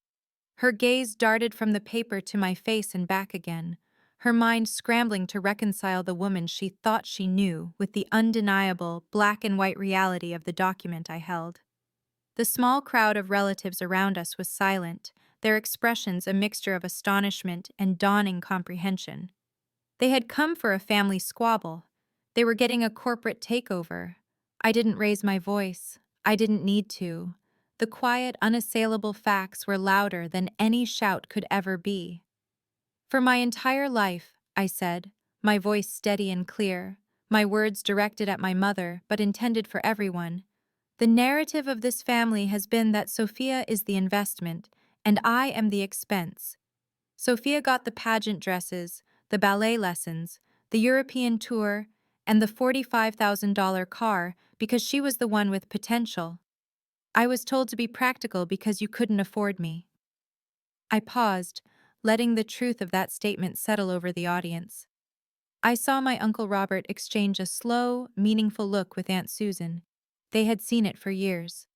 Her gaze darted from the paper to my face and back again, her mind scrambling to reconcile the woman she thought she knew with the undeniable black and white reality of the document I held. The small crowd of relatives around us was silent, their expressions a mixture of astonishment and dawning comprehension. They had come for a family squabble. They were getting a corporate takeover. I didn't raise my voice. I didn't need to. The quiet, unassailable facts were louder than any shout could ever be. For my entire life, I said, my voice steady and clear, my words directed at my mother but intended for everyone, the narrative of this family has been that Sophia is the investment and I am the expense. Sophia got the pageant dresses, the ballet lessons, the European tour, and the $45,000 car because she was the one with potential. I was told to be practical because you couldn't afford me. I paused, letting the truth of that statement settle over the audience. I saw my Uncle Robert exchange a slow, meaningful look with Aunt Susan. They had seen it for years.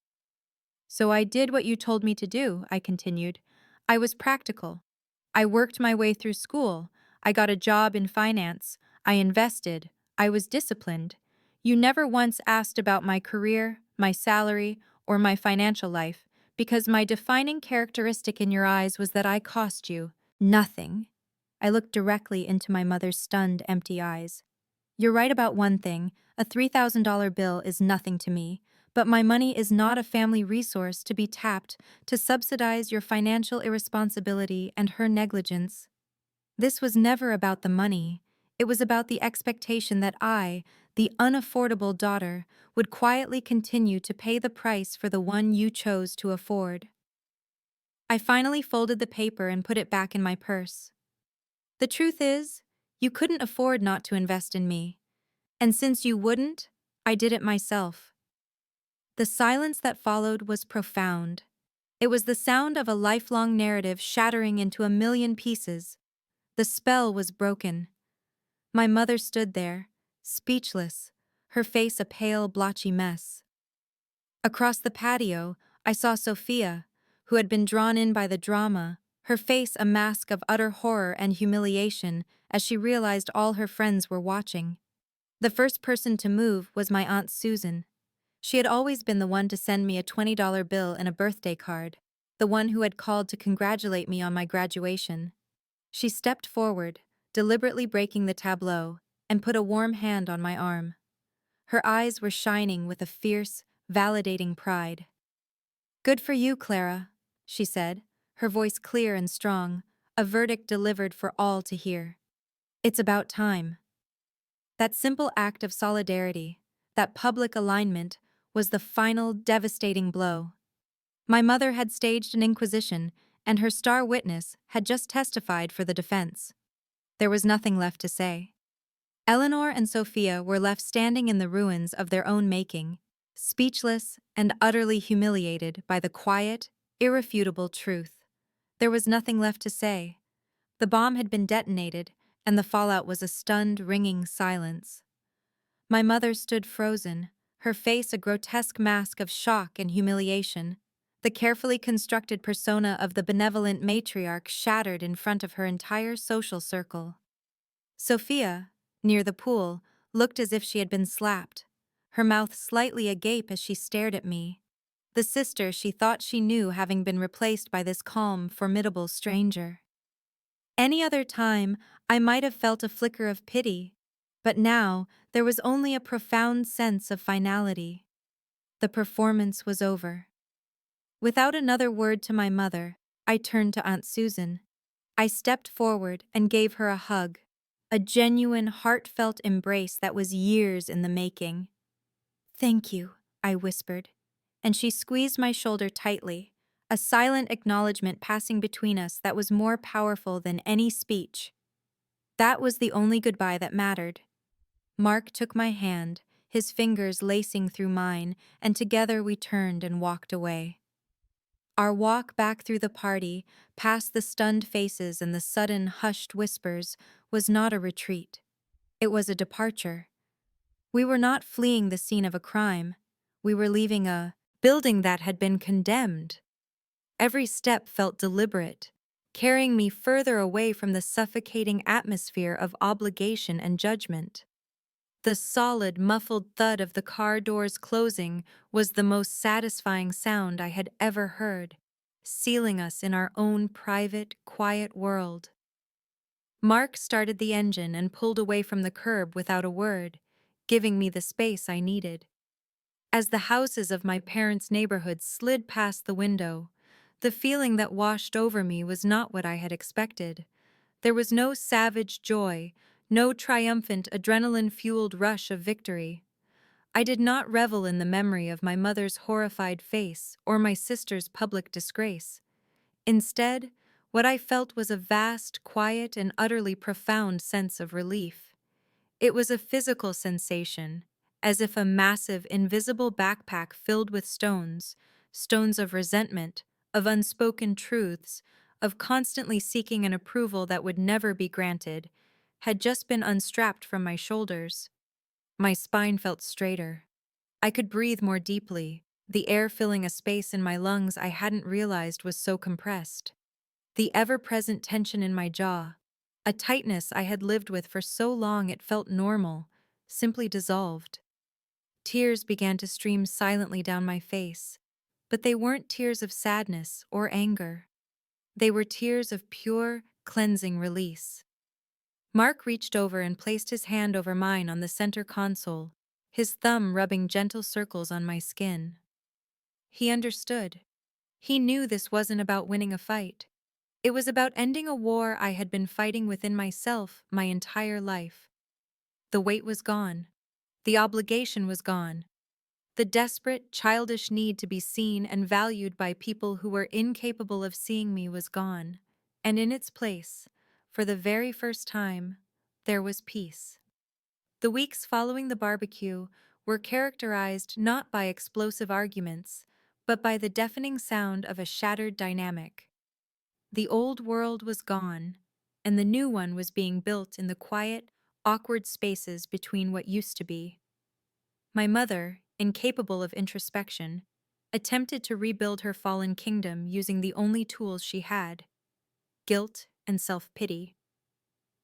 So I did what you told me to do, I continued. I was practical. I worked my way through school. I got a job in finance. I invested. I was disciplined. You never once asked about my career, my salary, or my financial life, because my defining characteristic in your eyes was that I cost you nothing. I looked directly into my mother's stunned, empty eyes. You're right about one thing. A $3,000 bill is nothing to me, but my money is not a family resource to be tapped to subsidize your financial irresponsibility and her negligence. This was never about the money. It was about the expectation that I, the unaffordable daughter, would quietly continue to pay the price for the one you chose to afford. I finally folded the paper and put it back in my purse. The truth is, you couldn't afford not to invest in me. And since you wouldn't, I did it myself. The silence that followed was profound. It was the sound of a lifelong narrative shattering into a million pieces. The spell was broken. My mother stood there, speechless, her face a pale, blotchy mess. Across the patio, I saw Sophia, who had been drawn in by the drama, her face a mask of utter horror and humiliation as she realized all her friends were watching. The first person to move was my Aunt Susan. She had always been the one to send me a $20 bill and a birthday card, the one who had called to congratulate me on my graduation. She stepped forward, deliberately breaking the tableau, and put a warm hand on my arm. Her eyes were shining with a fierce, validating pride. "Good for you, Clara," she said, her voice clear and strong, a verdict delivered for all to hear. "It's about time." That simple act of solidarity, that public alignment, was the final devastating blow. My mother had staged an inquisition, and her star witness had just testified for the defense. There was nothing left to say. Eleanor and Sophia were left standing in the ruins of their own making, speechless and utterly humiliated by the quiet, irrefutable truth. There was nothing left to say. The bomb had been detonated, and the fallout was a stunned, ringing silence. My mother stood frozen, her face a grotesque mask of shock and humiliation, the carefully constructed persona of the benevolent matriarch shattered in front of her entire social circle. Sophia, near the pool, looked as if she had been slapped, her mouth slightly agape as she stared at me. The sister she thought she knew having been replaced by this calm, formidable stranger. Any other time, I might have felt a flicker of pity, but now there was only a profound sense of finality. The performance was over. Without another word to my mother, I turned to Aunt Susan. I stepped forward and gave her a hug, a genuine, heartfelt embrace that was years in the making. "Thank you," I whispered, and she squeezed my shoulder tightly, a silent acknowledgement passing between us that was more powerful than any speech. That was the only goodbye that mattered. Mark took my hand, his fingers lacing through mine, and together we turned and walked away. Our walk back through the party, past the stunned faces and the sudden hushed whispers, was not a retreat. It was a departure. We were not fleeing the scene of a crime. We were leaving a building that had been condemned. Every step felt deliberate, carrying me further away from the suffocating atmosphere of obligation and judgment. The solid, muffled thud of the car doors closing was the most satisfying sound I had ever heard, sealing us in our own private, quiet world. Mark started the engine and pulled away from the curb without a word, giving me the space I needed. As the houses of my parents' neighborhood slid past the window, the feeling that washed over me was not what I had expected. There was no savage joy, no triumphant adrenaline-fueled rush of victory. I did not revel in the memory of my mother's horrified face or my sister's public disgrace. Instead, what I felt was a vast, quiet, and utterly profound sense of relief. It was a physical sensation, as if a massive, invisible backpack filled with stones, stones of resentment, of unspoken truths, of constantly seeking an approval that would never be granted, had just been unstrapped from my shoulders. My spine felt straighter. I could breathe more deeply, the air filling a space in my lungs I hadn't realized was so compressed. The ever-present tension in my jaw, a tightness I had lived with for so long it felt normal, simply dissolved. Tears began to stream silently down my face, but they weren't tears of sadness or anger. They were tears of pure, cleansing release. Mark reached over and placed his hand over mine on the center console, his thumb rubbing gentle circles on my skin. He understood. He knew this wasn't about winning a fight. It was about ending a war I had been fighting within myself my entire life. The weight was gone. The obligation was gone. The desperate, childish need to be seen and valued by people who were incapable of seeing me was gone. And in its place, for the very first time, there was peace. The weeks following the barbecue were characterized not by explosive arguments, but by the deafening sound of a shattered dynamic. The old world was gone, and the new one was being built in the quiet, awkward spaces between what used to be. My mother, incapable of introspection, attempted to rebuild her fallen kingdom using the only tools she had: guilt and self-pity.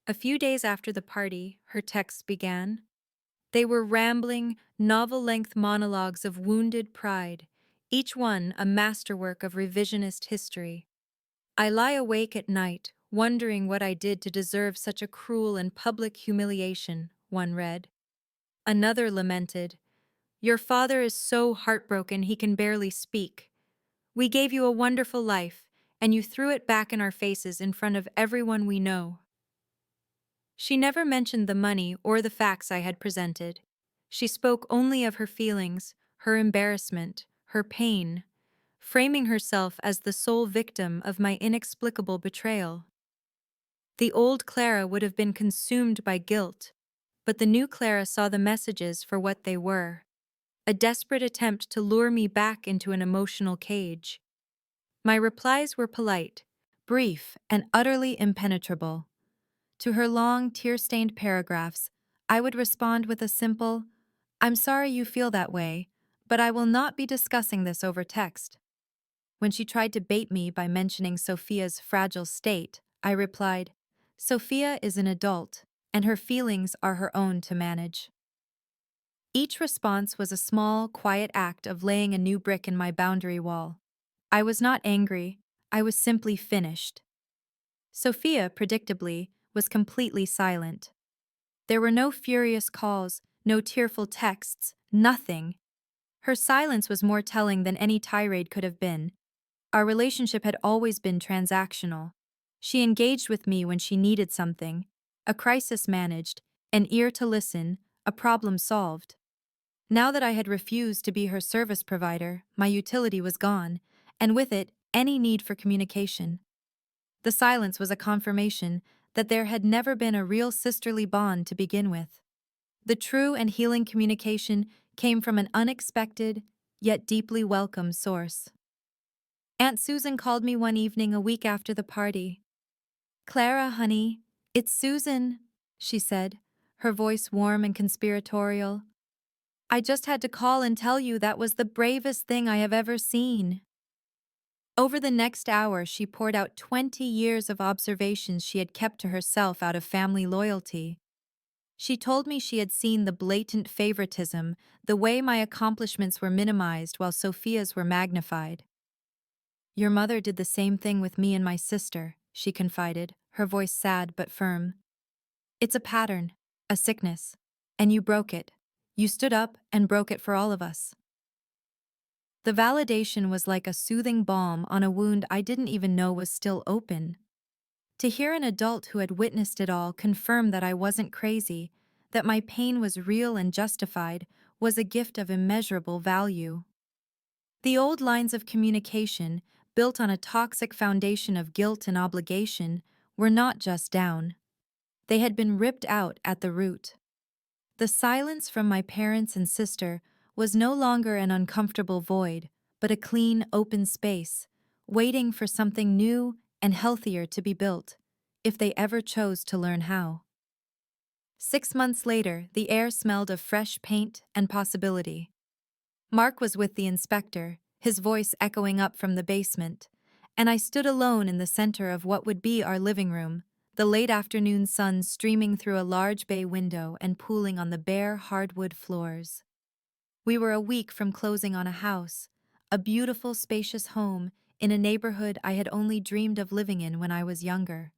A few days after the party, her texts began. They were rambling, novel-length monologues of wounded pride, each one a masterwork of revisionist history. I lie awake at night, wondering what I did to deserve such a cruel and public humiliation, one read. Another lamented, "Your father is so heartbroken he can barely speak. We gave you a wonderful life, and you threw it back in our faces in front of everyone we know." She never mentioned the money or the facts I had presented. She spoke only of her feelings, her embarrassment, her pain, framing herself as the sole victim of my inexplicable betrayal. The old Clara would have been consumed by guilt, but the new Clara saw the messages for what they were: a desperate attempt to lure me back into an emotional cage. My replies were polite, brief, and utterly impenetrable. To her long, tear-stained paragraphs, I would respond with a simple, "I'm sorry you feel that way, but I will not be discussing this over text." When she tried to bait me by mentioning Sophia's fragile state, I replied, "Sophia is an adult, and her feelings are her own to manage." Each response was a small, quiet act of laying a new brick in my boundary wall. I was not angry, I was simply finished. Sophia, predictably, was completely silent. There were no furious calls, no tearful texts, nothing. Her silence was more telling than any tirade could have been. Our relationship had always been transactional. She engaged with me when she needed something, a crisis managed, an ear to listen, a problem solved. Now that I had refused to be her service provider, my utility was gone, and with it, any need for communication. The silence was a confirmation that there had never been a real sisterly bond to begin with. The true and healing communication came from an unexpected, yet deeply welcome source. Aunt Susan called me one evening a week after the party. "Clara, honey, it's Susan," she said, her voice warm and conspiratorial. I just had to call and tell you that was the bravest thing I have ever seen." Over the next hour, she poured out 20 years of observations she had kept to herself out of family loyalty. She told me she had seen the blatant favoritism, the way my accomplishments were minimized while Sophia's were magnified. "Your mother did the same thing with me and my sister," she confided, her voice sad but firm. "It's a pattern, a sickness. And you broke it. You stood up and broke it for all of us." The validation was like a soothing balm on a wound I didn't even know was still open. To hear an adult who had witnessed it all confirm that I wasn't crazy, that my pain was real and justified, was a gift of immeasurable value. The old lines of communication, built on a toxic foundation of guilt and obligation, were not just down. They had been ripped out at the root. The silence from my parents and sister was no longer an uncomfortable void, but a clean, open space, waiting for something new and healthier to be built, if they ever chose to learn how. 6 months later, the air smelled of fresh paint and possibility. Mark was with the inspector, his voice echoing up from the basement, and I stood alone in the center of what would be our living room, the late afternoon sun streaming through a large bay window and pooling on the bare hardwood floors. We were a week from closing on a house, a beautiful, spacious home in a neighborhood I had only dreamed of living in when I was younger.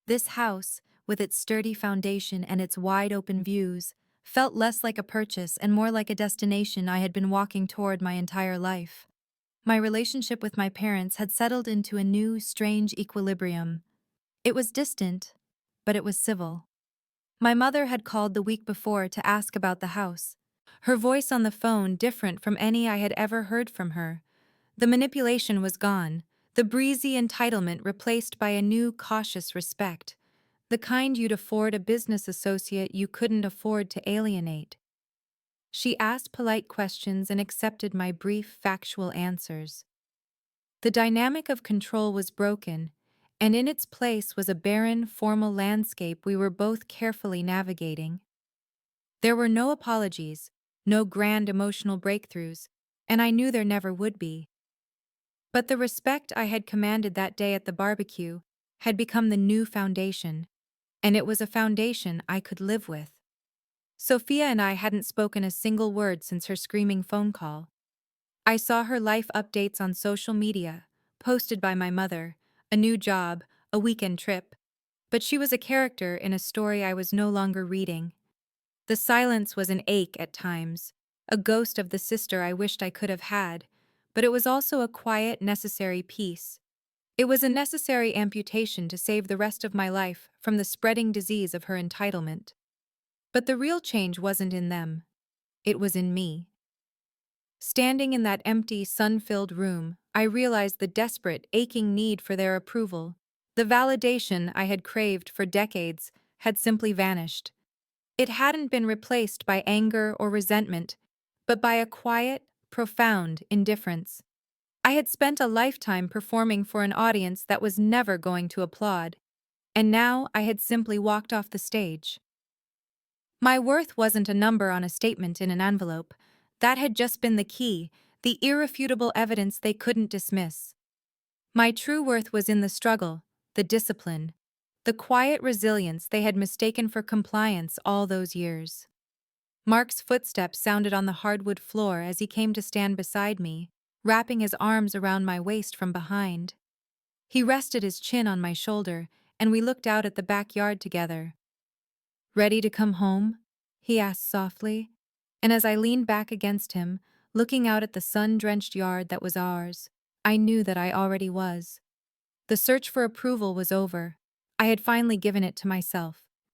This house, with its sturdy foundation and its wide-open views, felt less like a purchase and more like a destination I had been walking toward my entire life. My relationship with my parents had settled into a new, strange equilibrium. It was distant, but it was civil. My mother had called the week before to ask about the house, her voice on the phone different from any I had ever heard from her. The manipulation was gone, the breezy entitlement replaced by a new cautious respect, the kind you'd afford a business associate you couldn't afford to alienate. She asked polite questions and accepted my brief, factual answers. The dynamic of control was broken, and in its place was a barren, formal landscape we were both carefully navigating. There were no apologies, no grand emotional breakthroughs, and I knew there never would be. But the respect I had commanded that day at the barbecue had become the new foundation, and it was a foundation I could live with. Sophia and I hadn't spoken a single word since her screaming phone call. I saw her life updates on social media, posted by my mother, a new job, a weekend trip, but she was a character in a story I was no longer reading. The silence was an ache at times, a ghost of the sister I wished I could have had, but it was also a quiet, necessary peace. It was a necessary amputation to save the rest of my life from the spreading disease of her entitlement. But the real change wasn't in them. It was in me. Standing in that empty, sun-filled room, I realized the desperate, aching need for their approval. The validation I had craved for decades had simply vanished. It hadn't been replaced by anger or resentment, but by a quiet, profound indifference. I had spent a lifetime performing for an audience that was never going to applaud, and now I had simply walked off the stage. My worth wasn't a number on a statement in an envelope. That had just been the key, the irrefutable evidence they couldn't dismiss. My true worth was in the struggle, the discipline, the quiet resilience they had mistaken for compliance all those years. Mark's footsteps sounded on the hardwood floor as he came to stand beside me, wrapping his arms around my waist from behind. He rested his chin on my shoulder, and we looked out at the backyard together. "Ready to come home?" he asked softly, and as I leaned back against him, looking out at the sun-drenched yard that was ours, I knew that I already was. The search for approval was over. I had finally given it to myself.